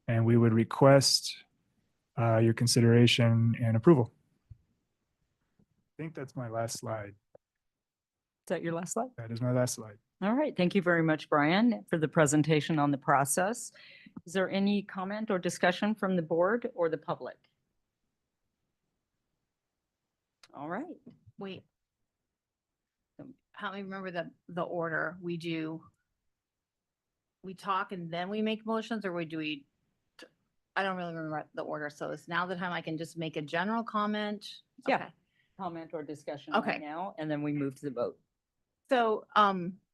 And we would request your consideration and approval. I think that's my last slide. Is that your last slide? That is my last slide. All right. Thank you very much, Brian, for the presentation on the process. Is there any comment or discussion from the board or the public? All right. Wait. Help me remember the order. We talk and then we make motions, or I don't really remember the order. So it's now the time I can just make a general comment. Yeah. Okay. Comment or discussion Okay. right now, and then we move to the vote. So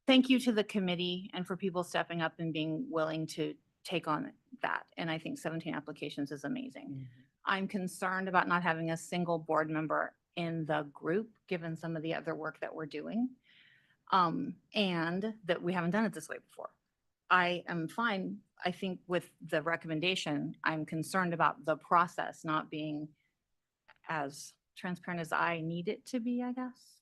thank you to the committee and for people stepping up and being willing to take on that. And I think 17 applications is amazing. I'm concerned about not having a single board member in the group, given some of the other work that we're doing, and that we haven't done it this way before. I am fine, I think, with the recommendation. I'm concerned about the process not being as transparent as I need it to be, I guess.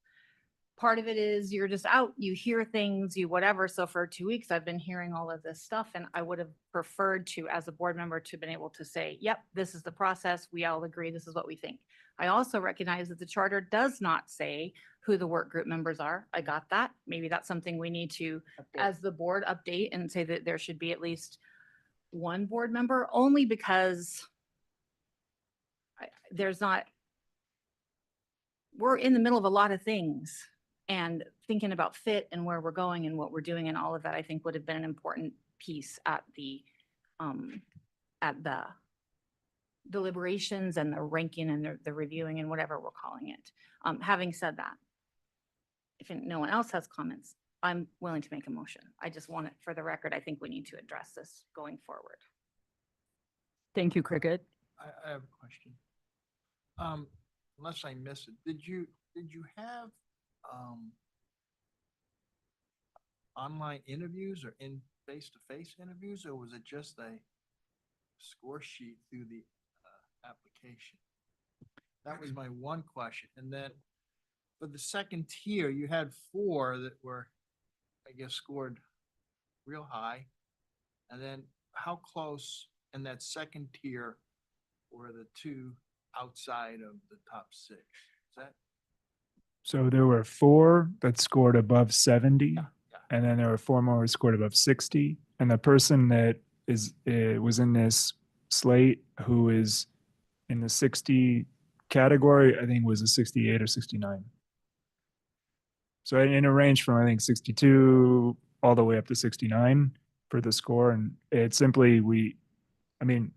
Part of it is you're just out, you hear things, you whatever. So for 2 weeks, I've been hearing all of this stuff, and I would have preferred to, as a board member, to been able to say, yep, this is the process. We all agree. This is what we think. I also recognize that the charter does not say who the work group members are. I got that. Maybe that's something we need to, as the board, update and say that there should be at least one board member, only because we're in the middle of a lot of things, and thinking about fit and where we're going and what we're doing and all of that, I think would have been an important piece at the deliberations and the ranking and the reviewing and whatever we're calling it. Having said that, if no one else has comments, I'm willing to make a motion. I just want it for the record. I think we need to address this going forward. Thank you, Cricket. I have a question. Unless I missed it, did you have online interviews or in face-to-face interviews, or was it just a score sheet through the application? That was my one question. And then for the second tier, you had 4 that were, I guess, scored real high. And then how close in that second tier were the 2 outside of the top 6? Is that? So there were 4 that scored above 70, and then there were 4 more who scored above 60. And the person that was in this slate who is in the 60 category, I think was a 68 or 69. So in a range from, I think, 62 all the way up to 69 for the score. And it's simply, I mean,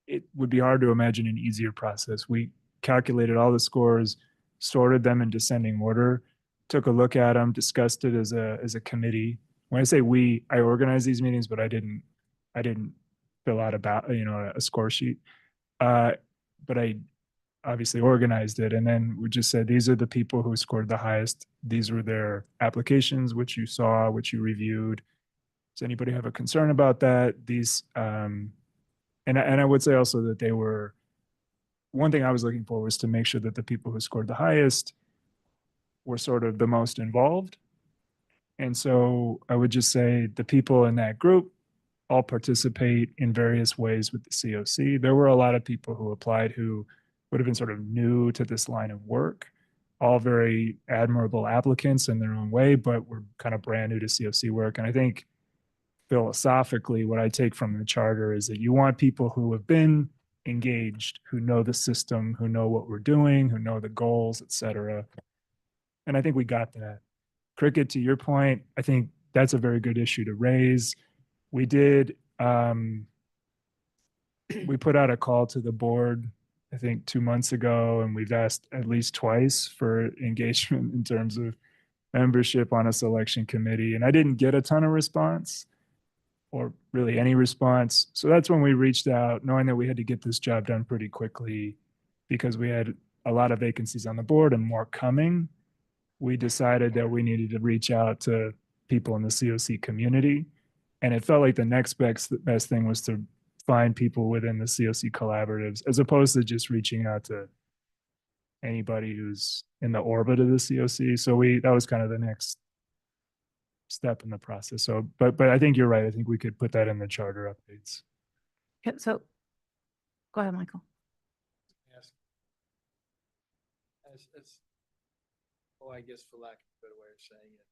it would be hard to imagine an easier process. We calculated all the scores, sorted them in descending order, took a look at them, discussed it as a committee. When I say we, I organized these meetings, but I didn't fill out a score sheet. But I obviously organized it, and then we just said, these are the people who scored the highest. These were their applications, which you saw, which you reviewed. Does anybody have a concern about that? And I would say also that they were, one thing I was looking for was to make sure that the people who scored the highest were sort of the most involved. And so I would just say the people in that group all participate in various ways with the COC. There were a lot of people who applied who would have been sort of new to this line of work, all very admirable applicants in their own way, but were kind of brand new to COC work. And I think philosophically, what I take from the charter is that you want people who have been engaged, who know the system, who know what we're doing, who know the goals, et cetera. And I think we got that. Cricket, to your point, I think that's a very good issue to raise. We did, we put out a call to the board, I think 2 months ago, and we've asked at least twice for engagement in terms of membership on a selection committee. And I didn't get a ton of response, or really any response. So that's when we reached out, knowing that we had to get this job done pretty quickly because we had a lot of vacancies on the board and more coming. We decided that we needed to reach out to people in the COC community. And it felt like the next best thing was to find people within the COC collaboratives, as opposed to just reaching out to anybody who's in the orbit of the COC. So that was kind of the next step in the process. So, but I think you're right. I think we could put that in the charter updates. Okay, so go ahead, Michael. Yes. I guess for lack of a better way of saying it,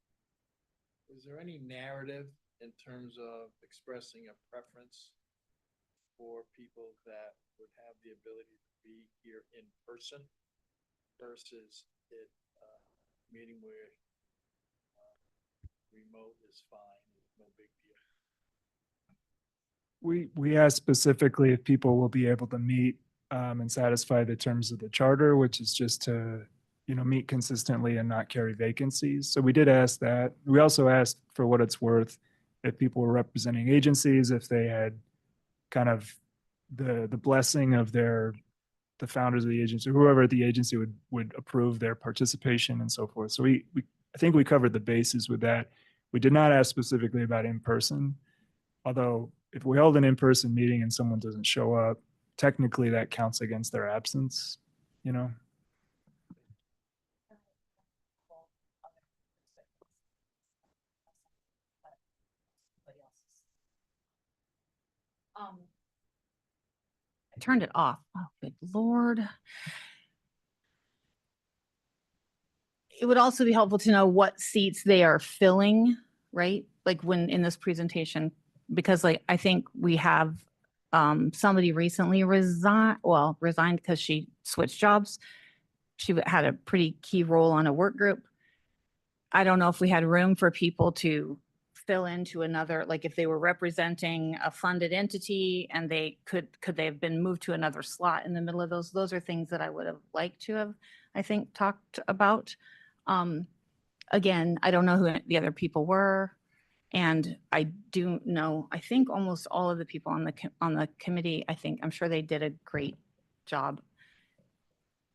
is there any narrative in terms of expressing a preference for people that would have the ability to be here in person versus it meeting where remote is fine, no big deal? We asked specifically if people will be able to meet and satisfy the terms of the charter, which is just to, meet consistently and not carry vacancies. So we did ask that. We also asked, for what it's worth, if people were representing agencies, if they had kind of the blessing of the founders of the agency, whoever at the agency would approve their participation and so forth. So I think we covered the bases with that. We did not ask specifically about in-person, although if we hold an in-person meeting and someone doesn't show up, technically that counts against their absence, I turned it off. Oh, good Lord. It would also be helpful to know what seats they are filling, right? Like when in this presentation, because I think we have somebody recently resigned because she switched jobs. She had a pretty key role on a work group. I don't know if we had room for people to fill into another, like if they were representing a funded entity and they could they have been moved to another slot in the middle of those are things that I would have liked to have, I think, talked about. Again, I don't know who the other people were, and I do know, I think almost all of the people on the committee, I'm sure they did a great job.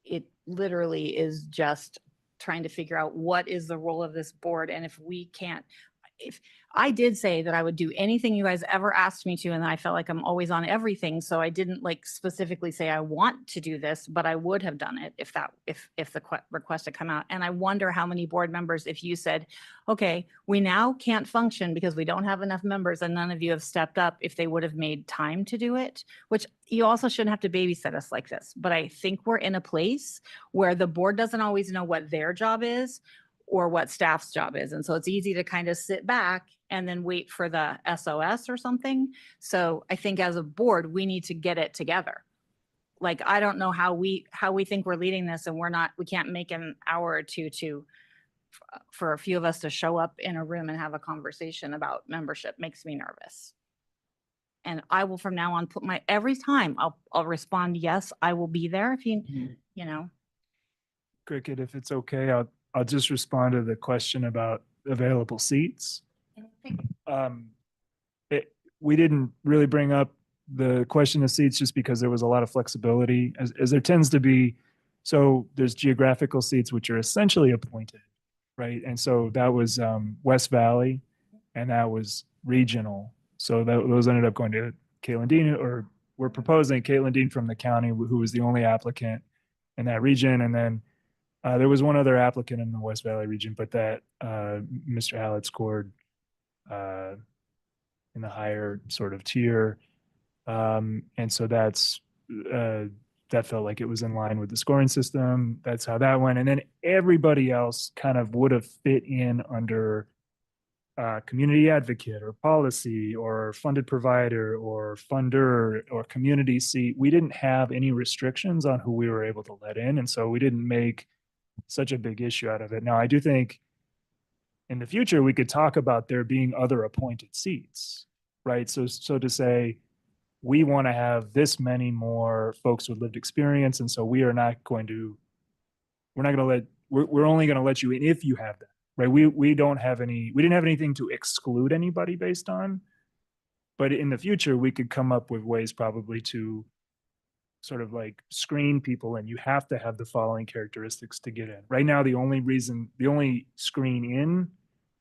It literally is just trying to figure out what is the role of this board, and if I did say that I would do anything you guys ever asked me to, and I felt like I'm always on everything. So I didn't specifically say I want to do this, but I would have done it if the request had come out. And I wonder how many board members, if you said, okay, we now can't function because we don't have enough members and none of you have stepped up, if they would have made time to do it, which you also shouldn't have to babysit us like this. But I think we're in a place where the board doesn't always know what their job is, or what staff's job is. And so it's easy to kind of sit back and then wait for the SOS or something. So I think as a board, we need to get it together. Like, I don't know how we think we're leading this, and we can't make an hour or two for a few of us to show up in a room and have a conversation about membership. Makes me nervous. And I will from now on put every time I'll respond, yes, I will be there if you know. Cricket, if it's okay, I'll just respond to the question about available seats. We didn't really bring up the question of seats just because there was a lot of flexibility, as there tends to be. So there's geographical seats, which are essentially appointed, right? And so that was West Valley, and that was regional. So those ended up going to Caitlin Dean, or we're proposing Caitlin Dean from the county, who was the only applicant in that region. And then there was one other applicant in the West Valley region, but that Mr. Hallett scored in the higher sort of tier. And so that felt like it was in line with the scoring system. That's how that went. And then everybody else kind of would have fit in under community advocate or policy or funded provider or funder or community seat. We didn't have any restrictions on who we were able to let in. And so we didn't make such a big issue out of it. Now, I do think in the future, we could talk about there being other appointed seats, right? So to say, we want to have this many more folks with lived experience. And so we're only going to let you in if you have that, right? We didn't have anything to exclude anybody based on, but in the future, we could come up with ways probably to sort of like screen people, and you have to have the following characteristics to get in. Right now, the only screen in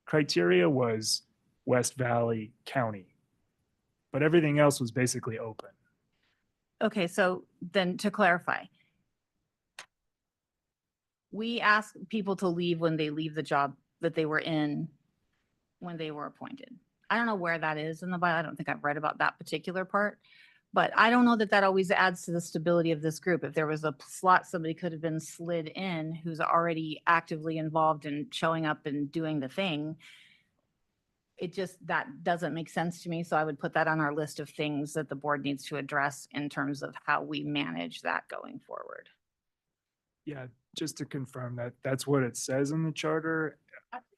criteria was West Valley County, but everything else was basically open. Okay, so then to clarify, we ask people to leave when they leave the job that they were in when they were appointed. I don't know where that is in the bylaw. I don't think I've read about that particular part, but I don't know that always adds to the stability of this group. If there was a slot somebody could have been slid in who's already actively involved in showing up and doing the thing, that doesn't make sense to me. So I would put that on our list of things that the board needs to address in terms of how we manage that going forward. Yeah, just to confirm that's what it says in the charter.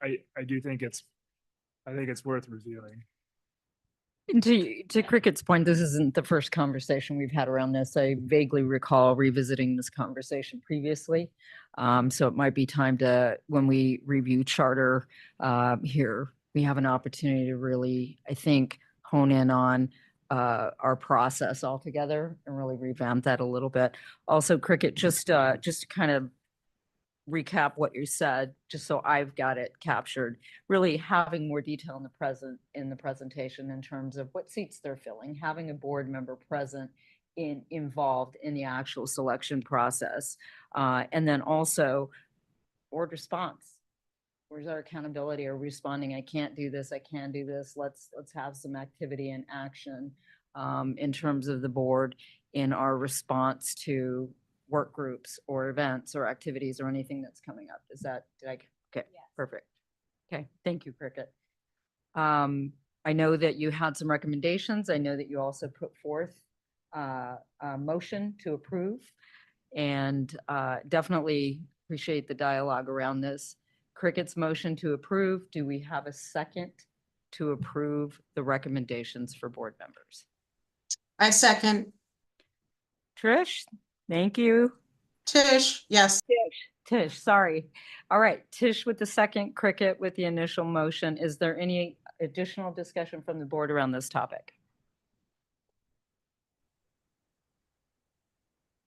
I think it's worth reviewing. And to Cricket's point, this isn't the first conversation we've had around this. I vaguely recall revisiting this conversation previously. So it might be time to, when we review charter here, we have an opportunity to really, I think, hone in on our process altogether and really revamp that a little bit. Also, Cricket, just to kind of recap what you said, just so I've got it captured, really having more detail in the presentation in terms of what seats they're filling, having a board member present involved in the actual selection process. And then also board response. Where's our accountability? Are we responding? I can't do this. I can do this. Let's have some activity and action in terms of the board in our response to work groups or events or activities or anything that's coming up. Okay, yes. Perfect. Okay, thank you, Cricket. I know that you had some recommendations. I know that you also put forth a motion to approve, and definitely appreciate the dialogue around this. Cricket's motion to approve. Do we have a second to approve the recommendations for board members? I second. Trish, thank you. Tish, yes. Tish, sorry. All right, Tish with the second, Cricket with the initial motion. Is there any additional discussion from the board around this topic?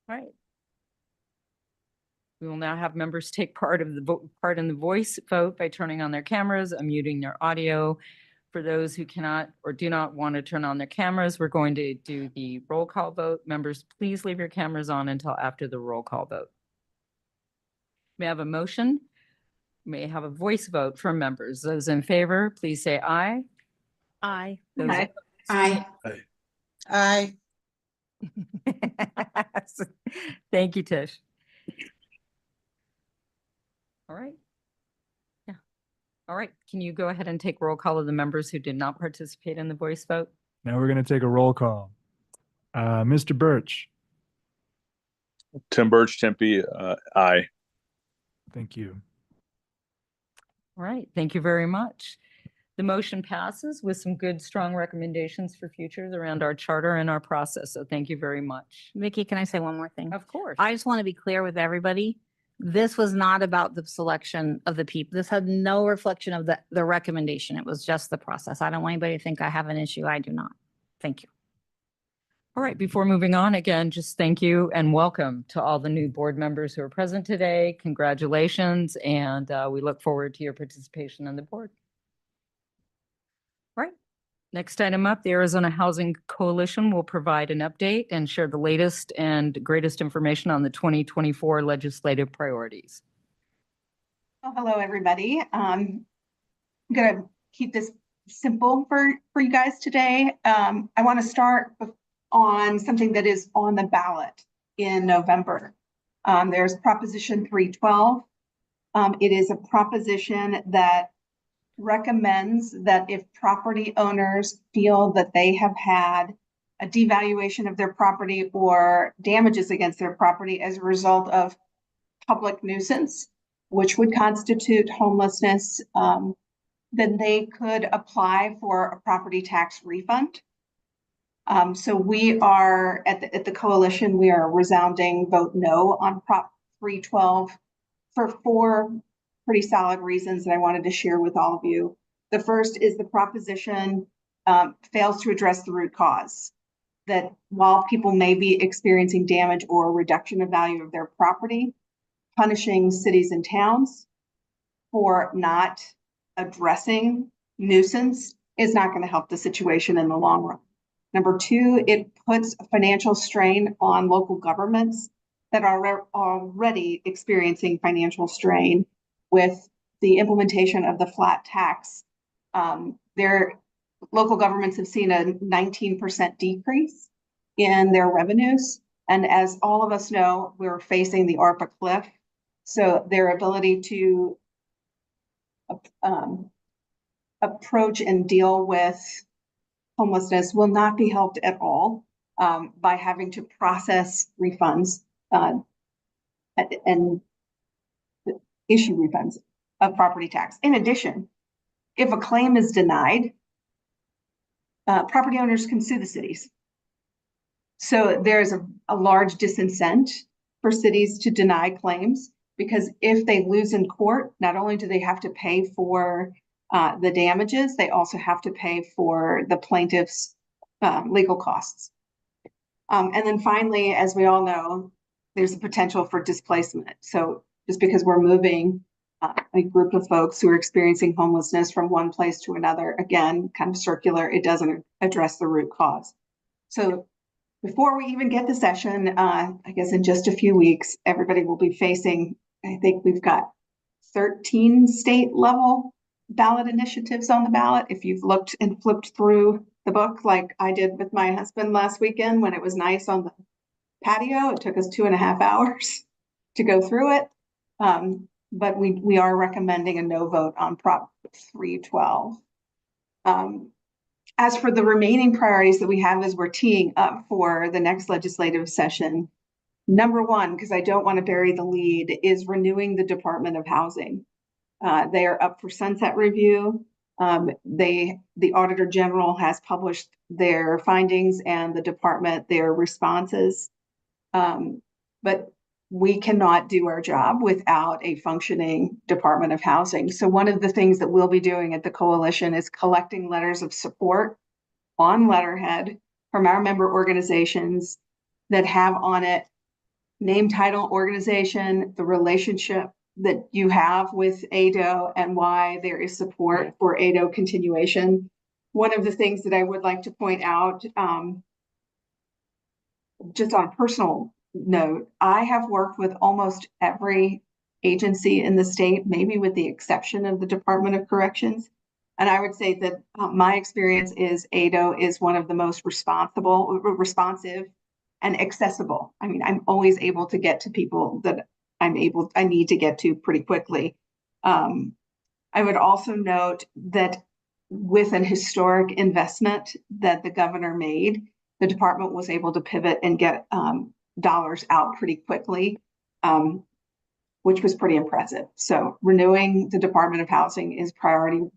All right. We will now have members take part in the voice vote by turning on their cameras, unmuting their audio. For those who cannot or do not want to turn on their cameras, we're going to do the roll call vote. Members, please leave your cameras on until after the roll call vote. May I have a motion? May I have a voice vote from members? Those in favor, please say aye. Aye. Those Aye. Aye. Aye. Thank you, Tish. All right. All right, can you go ahead and take roll call of the members who did not participate in the voice vote? Now we're going to take a roll call. Mr. Birch. Tim Birch, Tempe, aye. Thank you. All right, thank you very much. The motion passes with some good, strong recommendations for futures around our charter and our process. So thank you very much. Vicky, can I say one more thing? Of course. I just want to be clear with everybody. This was not about the selection of the people. This had no reflection of the recommendation. It was just the process. I don't want anybody to think I have an issue. I do not. Thank you. All right, before moving on, again, just thank you and welcome to all the new board members who are present today. Congratulations, and we look forward to your participation on the board. All right, next item up, the Arizona Housing Coalition will provide an update and share the latest and greatest information on the 2024 legislative priorities. Oh, hello, everybody. I'm going to keep this simple for you guys today. I want to start on something that is on the ballot in November. There's Proposition 312. It is a proposition that recommends that if property owners feel that they have had a devaluation of their property or damages against their property as a result of public nuisance, which would constitute homelessness, then they could apply for a property tax refund. So we are at the coalition, we are a resounding vote no on Prop 312 for 4 pretty solid reasons that I wanted to share with all of you. The first is the proposition fails to address the root cause, that while people may be experiencing damage or reduction of value of their property, punishing cities and towns for not addressing nuisance is not going to help the situation in the long run. Number 2, it puts a financial strain on local governments that are already experiencing financial strain with the implementation of the flat tax. Their local governments have seen a 19% decrease in their revenues. And as all of us know, we're facing the ARPA cliff. So their ability to approach and deal with homelessness will not be helped at all by having to process refunds and issue refunds of property tax. In addition, if a claim is denied, property owners can sue the cities. So there's a large disincentive for cities to deny claims, because if they lose in court, not only do they have to pay for the damages, they also have to pay for the plaintiff's legal costs. And then finally, as we all know, there's a potential for displacement. So just because we're moving a group of folks who are experiencing homelessness from one place to another, again, kind of circular, it doesn't address the root cause. So before we even get to session, I guess in just a few weeks, everybody will be facing, I think we've got 13 state level ballot initiatives on the ballot. If you've looked and flipped through the book like I did with my husband last weekend when it was nice on the patio, it took us 2.5 hours to go through it. But we are recommending a no vote on Prop 312. As for the remaining priorities that we have as we're teeing up for the next legislative session, number 1, because I don't want to bury the lead, is renewing the Department of Housing. They are up for sunset review. The Auditor General has published their findings and the department their responses. But we cannot do our job without a functioning Department of Housing. So one of the things that we'll be doing at the coalition is collecting letters of support on letterhead from our member organizations that have on it name, title, organization, the relationship that you have with ADO, and why there is support for ADO continuation. One of the things that I would like to point out, just on a personal note, I have worked with almost every agency in the state, maybe with the exception of the Department of Corrections. And I would say that my experience is ADO is one of the most responsive and accessible. I mean, I'm always able to get to people that I need to get to pretty quickly. I would also note that with an historic investment that the governor made, the department was able to pivot and get dollars out pretty quickly, which was pretty impressive. So renewing the Department of Housing is priority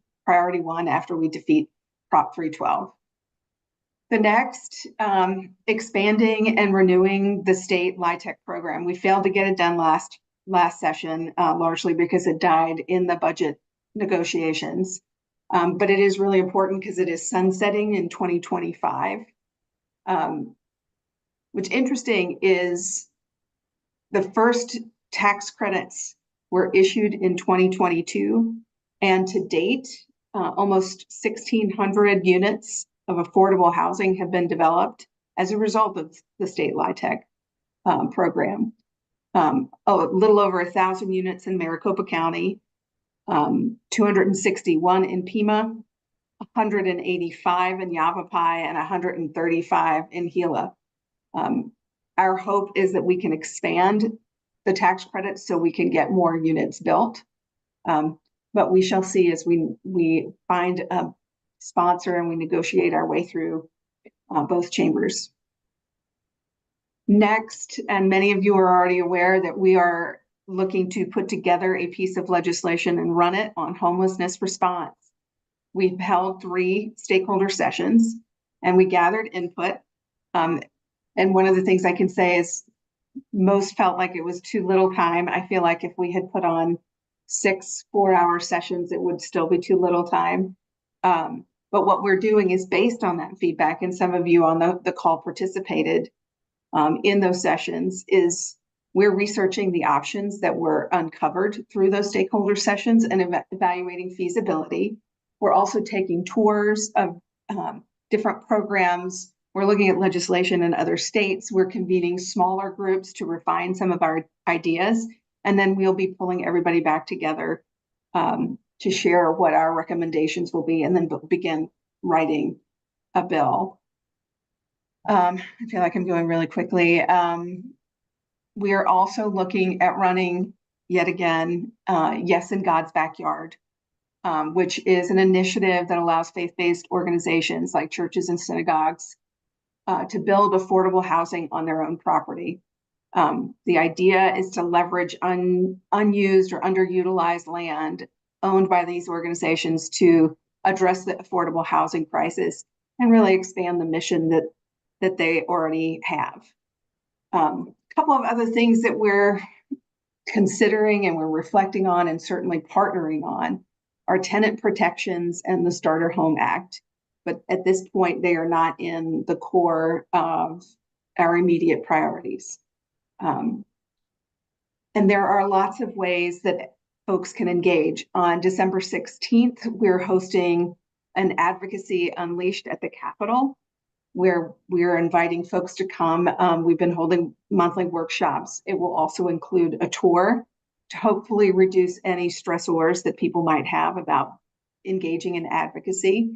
one after we defeat Prop 312. The next, expanding and renewing the state LIHTC program. We failed to get it done last session, largely because it died in the budget negotiations. But it is really important because it is sunsetting in 2025. What's interesting is the first tax credits were issued in 2022, and to date, almost 1,600 units of affordable housing have been developed as a result of the state LIHTC program. A little over 1,000 units in Maricopa County, 261 in Pima, 185 in Yavapai, and 135 in Gila. Our hope is that we can expand the tax credits so we can get more units built. But we shall see as we find a sponsor and we negotiate our way through both chambers. Next, and many of you are already aware that we are looking to put together a piece of legislation and run it on homelessness response. We've held 3 stakeholder sessions and we gathered input. And one of the things I can say is most felt like it was too little time. I feel like if we had put on 6 4-hour sessions, it would still be too little time. But what we're doing is based on that feedback, and some of you on the call participated in those sessions, is we're researching the options that were uncovered through those stakeholder sessions and evaluating feasibility. We're also taking tours of different programs. We're looking at legislation in other states. We're convening smaller groups to refine some of our ideas. And then we'll be pulling everybody back together to share what our recommendations will be and then begin writing a bill. I feel like I'm going really quickly. We are also looking at running yet again, Yes in God's Backyard, which is an initiative that allows faith-based organizations like churches and synagogues to build affordable housing on their own property. The idea is to leverage unused or underutilized land owned by these organizations to address the affordable housing crisis and really expand the mission that they already have. A couple of other things that we're considering and we're reflecting on and certainly partnering on are tenant protections and the Starter Home Act. But at this point, they are not in the core of our immediate priorities. And there are lots of ways that folks can engage. On December 16th, we're hosting an Advocacy Unleashed at the Capitol, where we're inviting folks to come. We've been holding monthly workshops. It will also include a tour to hopefully reduce any stressors that people might have about engaging in advocacy.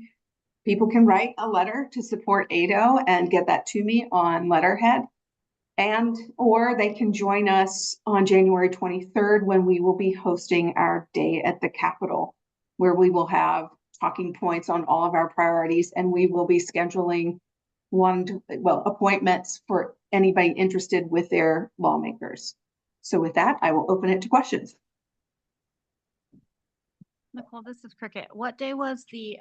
People can write a letter to support ADO and get that to me on letterhead. Or they can join us on January 23rd when we will be hosting our day at the Capitol, where we will have talking points on all of our priorities, and we will be scheduling appointments for anybody interested with their lawmakers. So with that, I will open it to questions. Nicole, this is Cricket. What day was the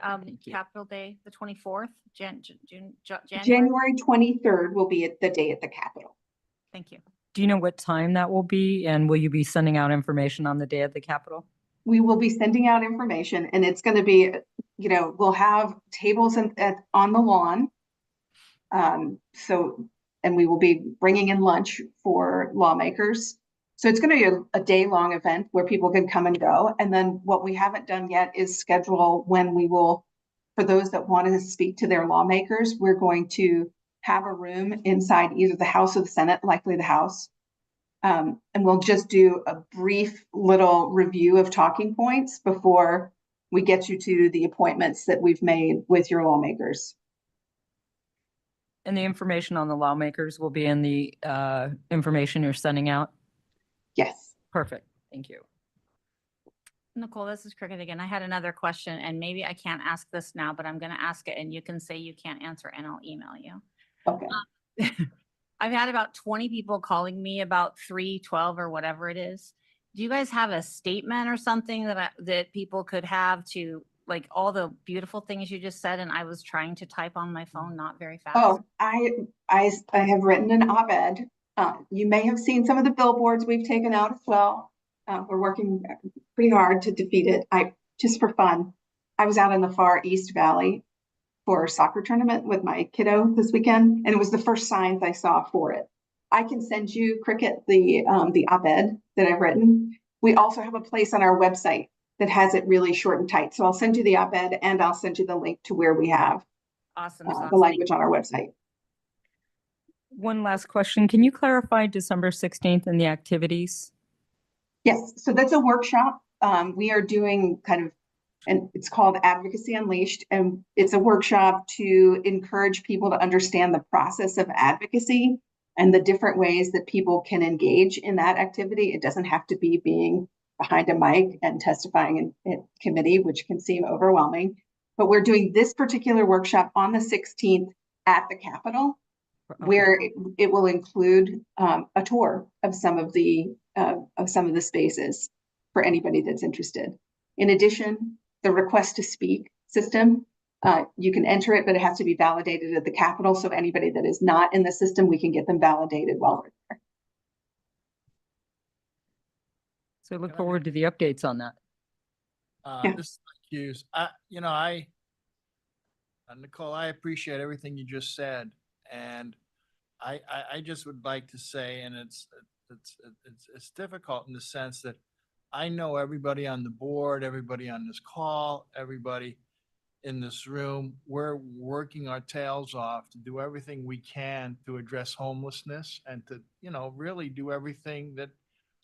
Capitol Day? The 24th? January 23rd will be the day at the Capitol. Thank you. Do you know what time that will be? And will you be sending out information on the day of the Capitol? We will be sending out information, and it's going to be, we'll have tables on the lawn. And we will be bringing in lunch for lawmakers. So it's going to be a day-long event where people can come and go. And then what we haven't done yet is schedule when we will, for those that want to speak to their lawmakers, we're going to have a room inside either the House or the Senate, likely the House. And we'll just do a brief little review of talking points before we get you to the appointments that we've made with your lawmakers. And the information on the lawmakers will be in the information you're sending out? Yes. Perfect. Thank you. Nicole, this is Cricket again. I had another question, and maybe I can't ask this now, but I'm going to ask it, and you can say you can't answer, and I'll email you. Okay. I've had about 20 people calling me about 312 or whatever it is. Do you guys have a statement or something that people could have to, like, all the beautiful things you just said, and I was trying to type on my phone not very fast? Oh, I have written an op-ed. You may have seen some of the billboards we've taken out as well. We're working pretty hard to defeat it. Just for fun, I was out in the far East Valley for a soccer tournament with my kiddo this weekend, and it was the first signs I saw for it. I can send you, Cricket, the op-ed that I've written. We also have a place on our website that has it really short and tight. So I'll send you the op-ed and I'll send you the link to where we have Awesome. the language on our website. One last question. Can you clarify December 16th and the activities? Yes, so that's a workshop. We are doing kind of, and it's called Advocacy Unleashed, and it's a workshop to encourage people to understand the process of advocacy and the different ways that people can engage in that activity. It doesn't have to be being behind a mic and testifying in committee, which can seem overwhelming. But we're doing this particular workshop on the 16th at the Capitol, where it will include a tour of some of the spaces for anybody that's interested. In addition, the request to speak system, you can enter it, but it has to be validated at the Capitol. So anybody that is not in the system, we can get them validated while we're there. So look forward to the updates on that. Yeah. This is Hughes. Nicole, I appreciate everything you just said, and I just would like to say, and it's difficult in the sense that I know everybody on the board, everybody on this call, everybody in this room, we're working our tails off to do everything we can to address homelessness and to, really do everything that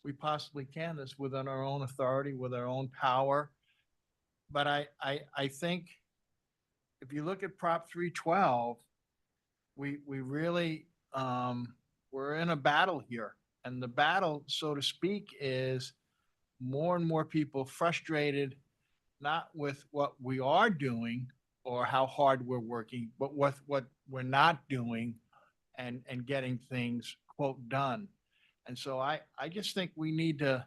we possibly can that's within our own authority, with our own power. But I think if you look at Prop 312, we really, we're in a battle here. And the battle, so to speak, is more and more people frustrated, not with what we are doing or how hard we're working, but with what we're not doing and getting things, quote, done. And so I just think we need to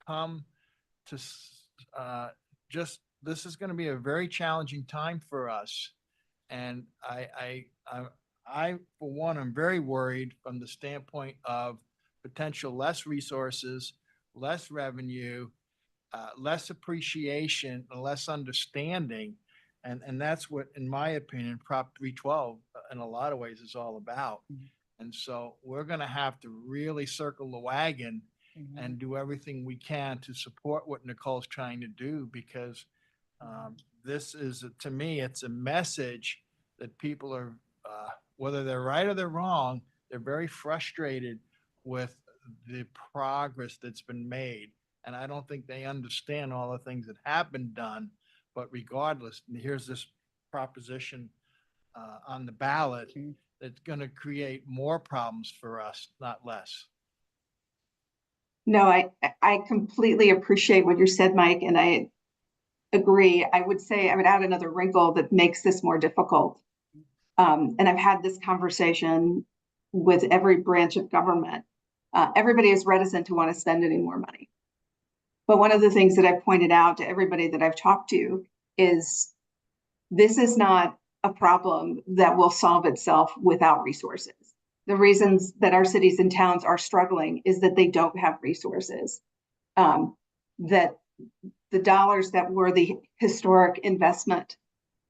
come to this is going to be a very challenging time for us. And I, for one, I'm very worried from the standpoint of potential less resources, less revenue, less appreciation, and less understanding. And that's what, in my opinion, Prop 312 in a lot of ways is all about. And so we're going to have to really circle the wagon and do everything we can to support what Nicole's trying to do, because this is, to me, it's a message that people are, whether they're right or they're wrong, they're very frustrated with the progress that's been made. And I don't think they understand all the things that have been done. But regardless, here's this proposition on the ballot that's going to create more problems for us, not less. No, I completely appreciate what you said, Mike, and I agree. I would say I would add another wrinkle that makes this more difficult. And I've had this conversation with every branch of government. Everybody is reticent to want to spend any more money. But one of the things that I pointed out to everybody that I've talked to is this is not a problem that will solve itself without resources. The reasons that our cities and towns are struggling is that they don't have resources. That the dollars that were the historic investment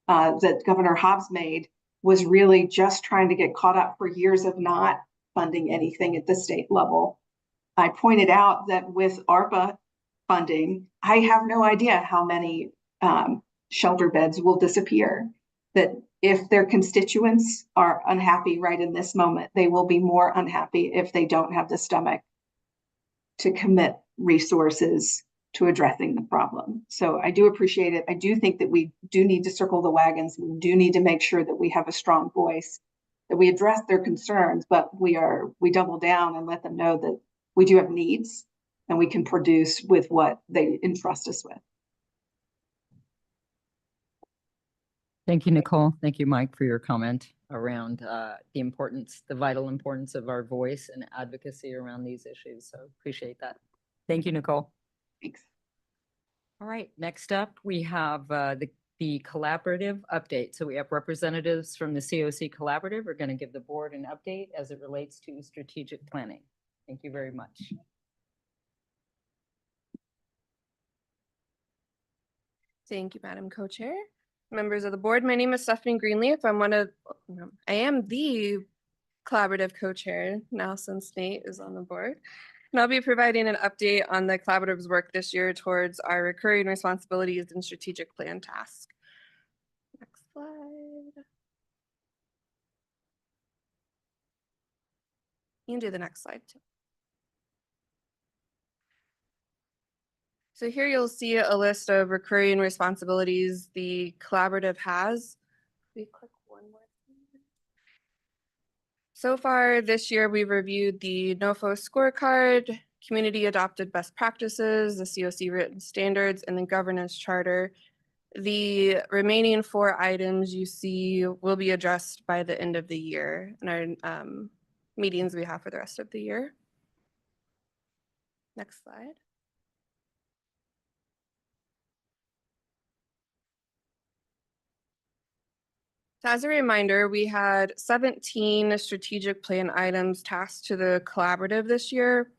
that Governor Hobbs made was really just trying to get caught up for years of not funding anything at the state level. I pointed out that with ARPA funding, I have no idea how many shelter beds will disappear. That if their constituents are unhappy right in this moment, they will be more unhappy if they don't have the stomach to commit resources to addressing the problem. So I do appreciate it. I do think that we do need to circle the wagons. We do need to make sure that we have a strong voice, that we address their concerns, but we double down and let them know that we do have needs. and we can produce with what they entrust us with. Thank you, Nicole. Thank you, Mike, for your comment around the vital importance of our voice and advocacy around these issues. So appreciate that. Thank you, Nicole. Thanks. All right, next up, we have the collaborative update. So we have representatives from the COC Collaborative. We're going to give the board an update as it relates to strategic planning. Thank you very much. Thank you, Madam Co-Chair. Members of the board, my name is Stephanie Greenleaf. I am the collaborative co-chair now since Nate is on the board. And I'll be providing an update on the collaborative's work this year towards our recurring responsibilities and strategic plan task. Next slide. You can do the next slide too. So here you'll see a list of recurring responsibilities the collaborative has. We click one more. So far this year, we've reviewed the NOFO scorecard, community adopted best practices, the COC written standards, and the governance charter. The remaining 4 items you see will be addressed by the end of the year in our meetings we have for the rest of the year. Next slide. So as a reminder, we had 17 strategic plan items tasked to the collaborative this year.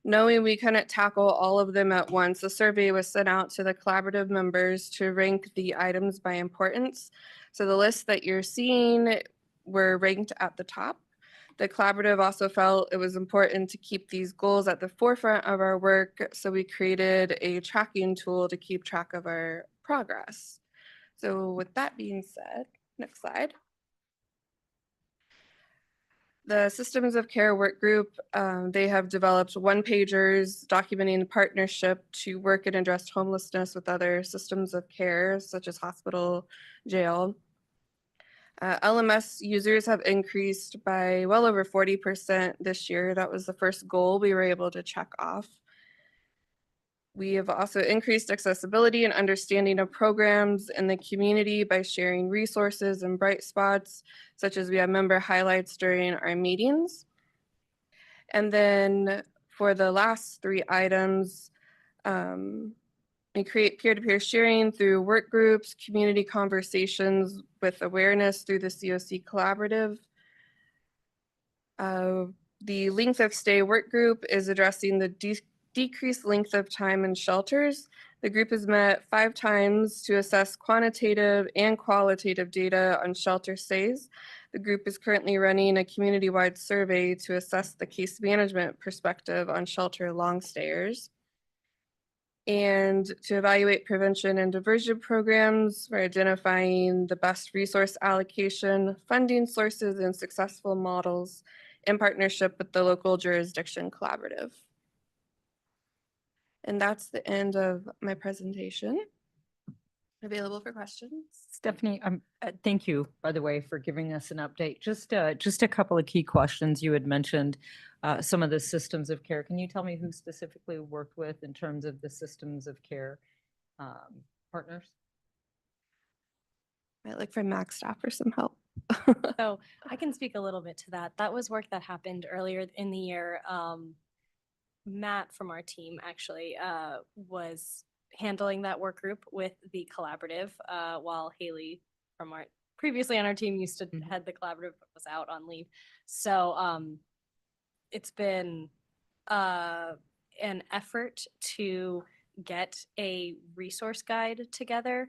Knowing we couldn't tackle all of them at once, a survey was sent out to the collaborative members to rank the items by importance. So the list that you're seeing were ranked at the top. The collaborative also felt it was important to keep these goals at the forefront of our work, so we created a tracking tool to keep track of our progress. So with that being said, next slide. The Systems of Care Work Group, they have developed one-pagers documenting the partnership to work and address homelessness with other systems of care, such as hospital, jail. LMS users have increased by well over 40% this year. That was the first goal we were able to check off. We have also increased accessibility and understanding of programs in the community by sharing resources and bright spots, such as we have member highlights during our meetings. And then for the last 3 items, we create peer-to-peer sharing through work groups, community conversations with awareness through the COC Collaborative. The length of stay work group is addressing the decreased length of time in shelters. The group has met 5 times to assess quantitative and qualitative data on shelter stays. The group is currently running a community-wide survey to assess the case management perspective on shelter long stayers. And to evaluate prevention and diversion programs, we're identifying the best resource allocation, funding sources, and successful models in partnership with the local jurisdiction collaborative. And that's the end of my presentation. Available for questions. Stephanie, thank you, by the way, for giving us an update. Just a couple of key questions. You had mentioned some of the systems of care. Can you tell me who specifically worked with in terms of the systems of care partners? I'd like for Max staff for some help. So I can speak a little bit to that. That was work that happened earlier in the year. Matt from our team actually was handling that work group with the collaborative, while Haley from our previously on our team used to head the collaborative, but was out on leave. So it's been an effort to get a resource guide together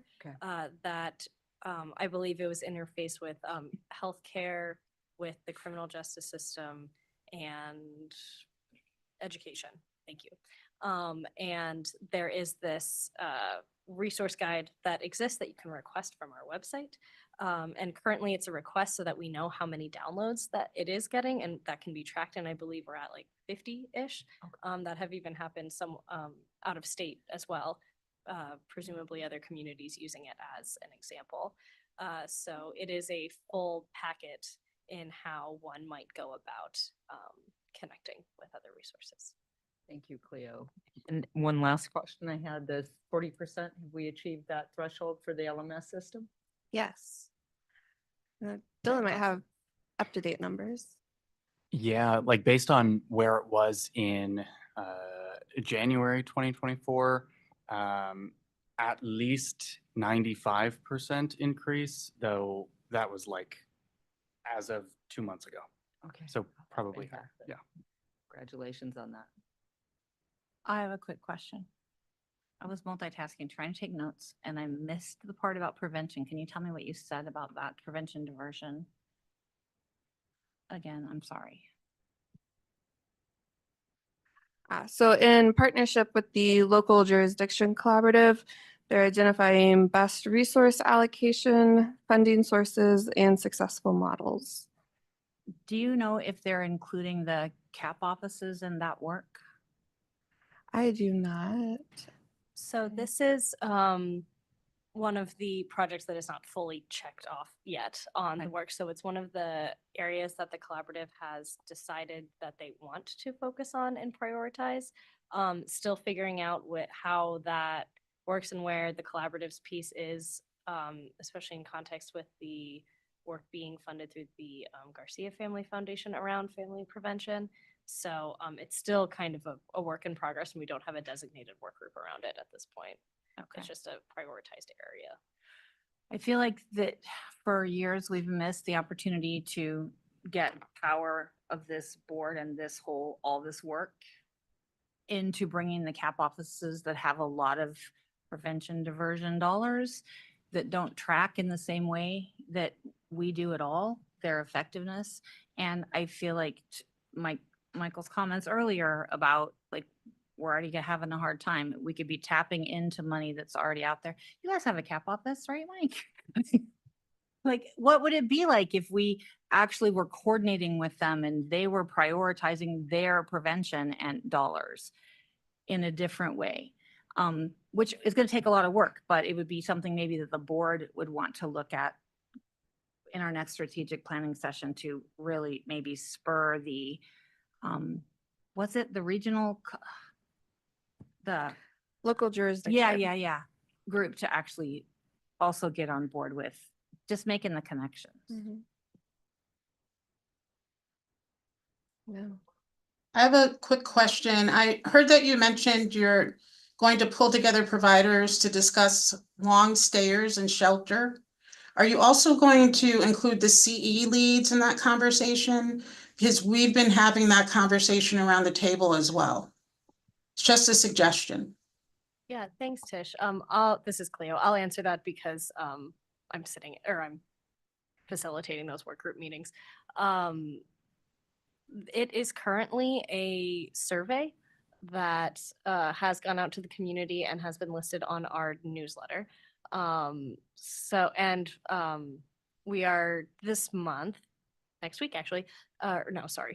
that I believe it was interfaced with healthcare, with the criminal justice system, and education. Thank you. And there is this resource guide that exists that you can request from our website. And currently it's a request so that we know how many downloads that it is getting, and that can be tracked. And I believe we're at like 50-ish that have even happened some out of state as well. Presumably other communities using it as an example. So it is a full packet in how one might go about connecting with other resources. Thank you, Cleo. And one last question I had, the 40%, have we achieved that threshold for the LMS system? Yes. Dylan might have up-to-date numbers. Yeah, like based on where it was in January 2024, at least 95% increase, though that was like as of 2 months ago. Okay. So probably, Fantastic. yeah. Congratulations on that. I have a quick question. I was multitasking, trying to take notes, and I missed the part about prevention. Can you tell me what you said about that prevention diversion? Again, I'm sorry. So in partnership with the local jurisdiction collaborative, they're identifying best resource allocation, funding sources, and successful models. Do you know if they're including the CAP offices in that work? I do not. So this is one of the projects that is not fully checked off yet on the work. So it's one of the areas that the collaborative has decided that they want to focus on and prioritize. Still figuring out how that works and where the collaborative's piece is, especially in context with the work being funded through the Garcia Family Foundation around family prevention. So it's still kind of a work in progress, and we don't have a designated work group around it at this point. Okay. It's just a prioritized area. I feel like that for years we've missed the opportunity to get power of this board and all this work into bringing the CAP offices that have a lot of prevention diversion dollars that don't track in the same way that we do at all, their effectiveness. And I feel like Michael's comments earlier about like, we're already having a hard time. We could be tapping into money that's already out there. You guys have a CAP office, right, Mike? Like, what would it be like if we actually were coordinating with them and they were prioritizing their prevention and dollars in a different way? Which is going to take a lot of work, but it would be something maybe that the board would want to look at in our next strategic planning session to really maybe spur the, what's it, the regional, the Local jurisdiction. yeah, group to actually also get on board with just making the connections. Mhm. Yeah. I have a quick question. I heard that you mentioned you're going to pull together providers to discuss long stayers and shelter. Are you also going to include the CE leads in that conversation? Because we've been having that conversation around the table as well. It's just a suggestion. Yeah, thanks, Tish. This is Cleo. I'll answer that because I'm facilitating those work group meetings. It is currently a survey that has gone out to the community and has been listed on our newsletter. We are this month, next week actually,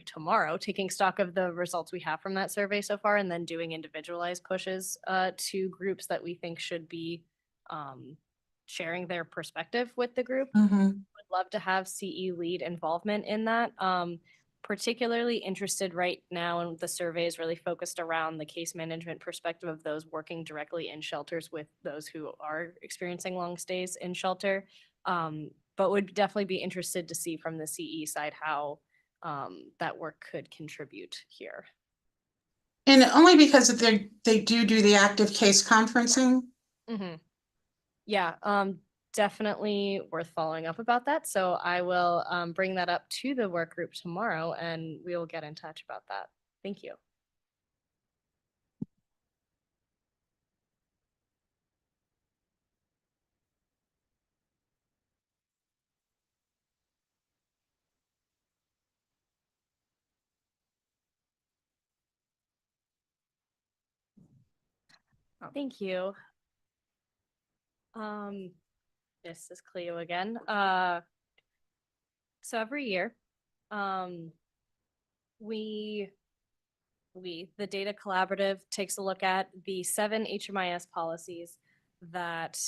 tomorrow, taking stock of the results we have from that survey so far and then doing individualized pushes to groups that we think should be sharing their perspective with the group. Would love to have CE lead involvement in that. Particularly interested right now, and the survey is really focused around the case management perspective of those working directly in shelters with those who are experiencing long stays in shelter. But would definitely be interested to see from the CE side how that work could contribute here. And only because they do the active case conferencing. Mm-hmm. Yeah, definitely worth following up about that. So I will bring that up to the work group tomorrow and we will get in touch about that. Thank you. Thank you. This is Cleo again. So every year, the Data Collaborative takes a look at the 7 HMIS policies that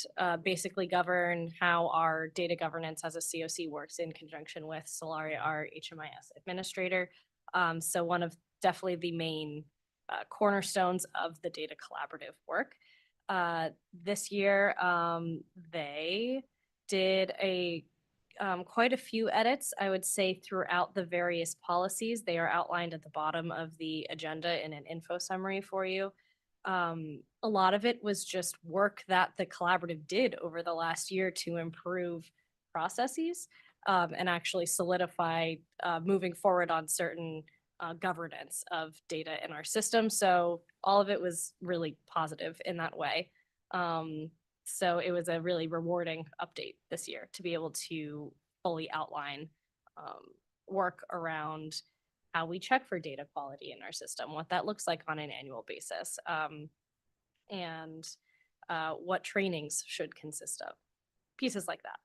basically govern how our data governance as a COC works in conjunction with Solaria, our HMIS administrator. So one of definitely the main cornerstones of the data collaborative work. This year, they did quite a few edits, I would say, throughout the various policies. They are outlined at the bottom of the agenda in an info summary for you. A lot of it was just work that the collaborative did over the last year to improve processes and actually solidify moving forward on certain governance of data in our system. So all of it was really positive in that way. So it was a really rewarding update this year to be able to fully outline work around how we check for data quality in our system, what that looks like on an annual basis, and what trainings should consist of, pieces like that.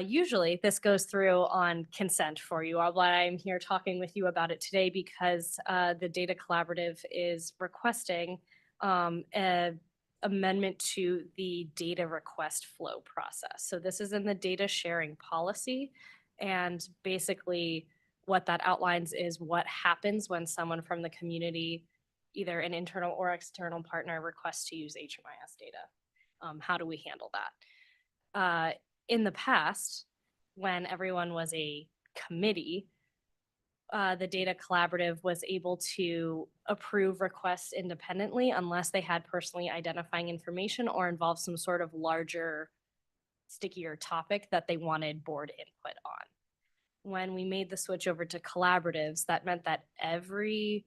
Usually this goes through on consent for you, but I'm here talking with you about it today because the data collaborative is requesting an amendment to the data request flow process. So this is in the data sharing policy, and basically what that outlines is what happens when someone from the community, either an internal or external partner, requests to use HMIS data. How do we handle that? In the past, when everyone was a committee, the data collaborative was able to approve requests independently unless they had personally identifying information or involved some sort of larger, stickier topic that they wanted board input on. When we made the switch over to collaboratives, that meant that every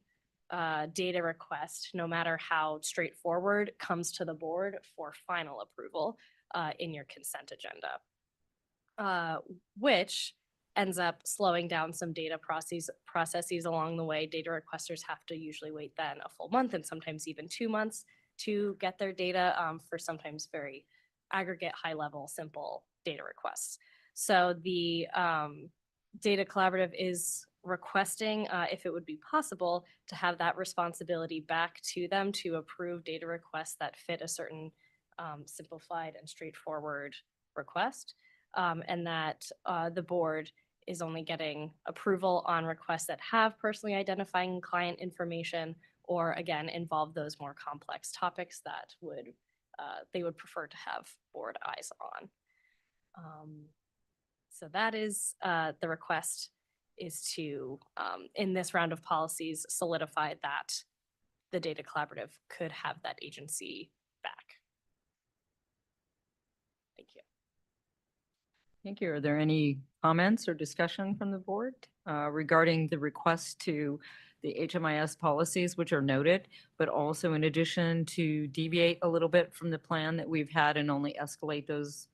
data request, no matter how straightforward, comes to the board for final approval in your consent agenda, which ends up slowing down some data processes along the way. Data requesters have to usually wait then a full month and sometimes even 2 months to get their data for sometimes very aggregate, high level, simple data requests. So the data collaborative is requesting, if it would be possible, to have that responsibility back to them to approve data requests that fit a certain simplified and straightforward request, and that the board is only getting approval on requests that have personally identifying client information or, again, involve those more complex topics that they would prefer to have board eyes on. So that is the request, is to, in this round of policies, solidify that the data collaborative could have that agency back. Thank you. Thank you. Are there any comments or discussion from the board regarding the request to the HMIS policies, which are noted, but also in addition to deviate a little bit from the plan that we've had and only escalate those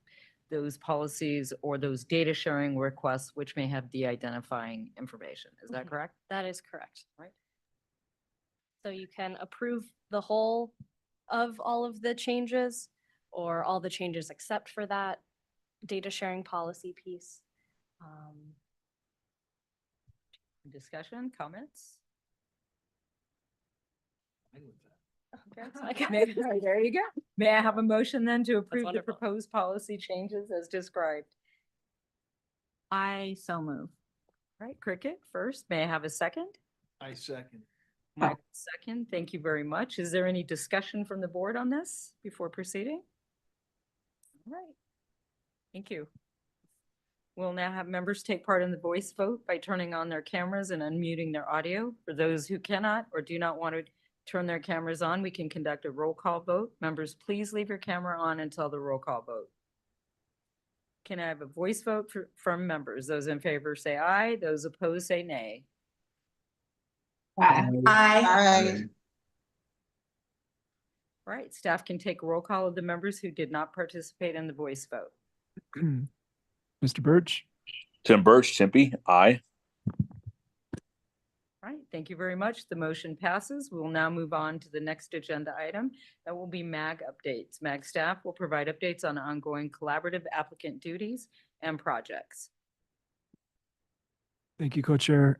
policies or those data sharing requests, which may have de-identifying information. Is that correct? That is correct. Right. So you can approve the whole of all of the changes or all the changes except for that data sharing policy piece. Discussion, comments? Fine with that. There you go. May I have a motion then to approve the wonderful. proposed policy changes as described? I so move. All right, Cricket first. May I have a second? I second. Mike, second. Thank you very much. Is there any discussion from the board on this before proceeding? All right. Thank you. We'll now have members take part in the voice vote by turning on their cameras and unmuting their audio. For those who cannot or do not want to turn their cameras on, we can conduct a roll call vote. Members, please leave your camera on until the roll call vote. Can I have a voice vote from members? Those in favor say aye. Those opposed say nay. Aye. All right, staff can take a roll call of the members who did not participate in the voice vote. Mr. Birch? Tim Birch, Tempe, aye. All right, thank you very much. The motion passes. We will now move on to the next agenda item. That will be MAG updates. MAG staff will provide updates on ongoing collaborative applicant duties and projects. Thank you, Co-Chair.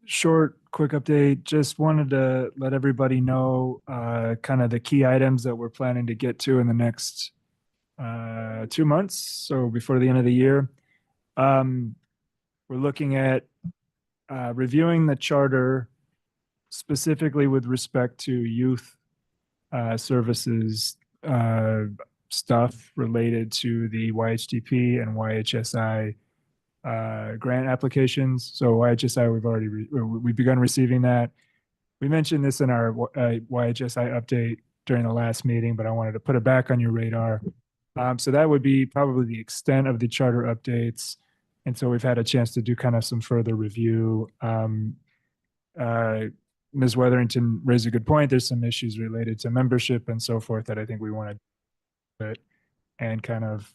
Short, quick update. Just wanted to let everybody know kind of the key items that we're planning to get to in the next 2 months, so before the end of the year. We're looking at reviewing the charter specifically with respect to youth services stuff related to the YHDP and YHSI grant applications. So YHSI, we've begun receiving that. We mentioned this in our YHSI update during the last meeting, but I wanted to put it back on your radar. So that would be probably the extent of the charter updates. And so we've had a chance to do kind of some further review. Ms. Weatherington raised a good point. There's some issues related to membership and so forth that I think we want to and kind of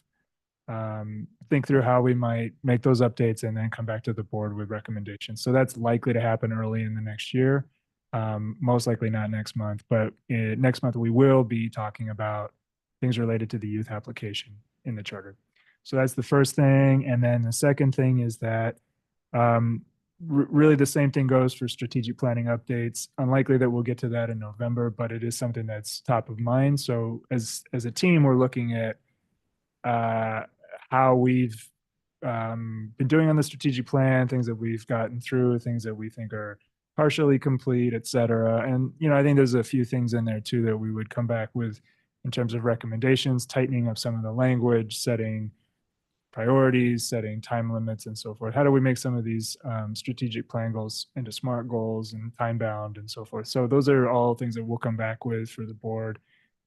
think through how we might make those updates and then come back to the board with recommendations. So that's likely to happen early in the next year. Most likely not next month, but next month we will be talking about things related to the youth application in the charter. So that's the first thing. And then the second thing is that really the same thing goes for strategic planning updates. Unlikely that we'll get to that in November, but it is something that's top of mind. So as a team, we're looking at how we've been doing on the strategic plan, things that we've gotten through, things that we think are partially complete, et cetera. And, I think there's a few things in there too that we would come back with in terms of recommendations, tightening of some of the language, setting priorities, setting time limits and so forth. How do we make some of these strategic plan goals into SMART goals and time bound and so forth? So those are all things that we'll come back with for the board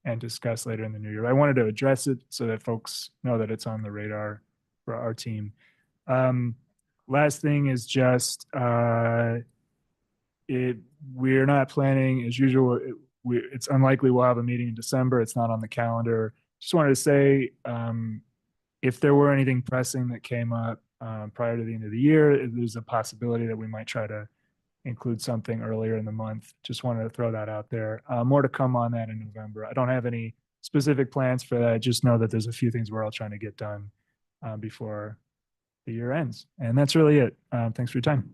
and discuss later in the new year. I wanted to address it so that folks know that it's on the radar for our team. Last thing is just we're not planning as usual. It's unlikely we'll have a meeting in December. It's not on the calendar. Just wanted to say if there were anything pressing that came up prior to the end of the year, there's a possibility that we might try to include something earlier in the month. Just wanted to throw that out there. More to come on that in November. I don't have any specific plans for that. Just know that there's a few things we're all trying to get done before the year ends. And that's really it. Thanks for your time.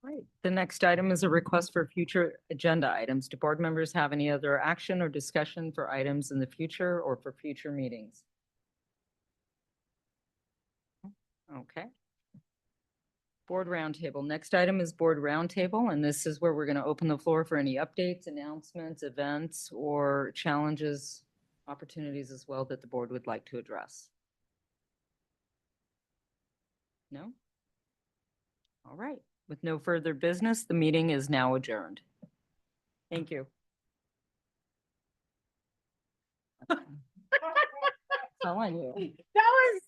Right. The next item is a request for future agenda items. Do board members have any other action or discussion for items in the future or for future meetings? Okay. Board roundtable. Next item is board roundtable, and this is where we're going to open the floor for any updates, announcements, events, or challenges, opportunities as well that the board would like to address. No? All right. With no further business, the meeting is now adjourned. Thank you. Telling you. That was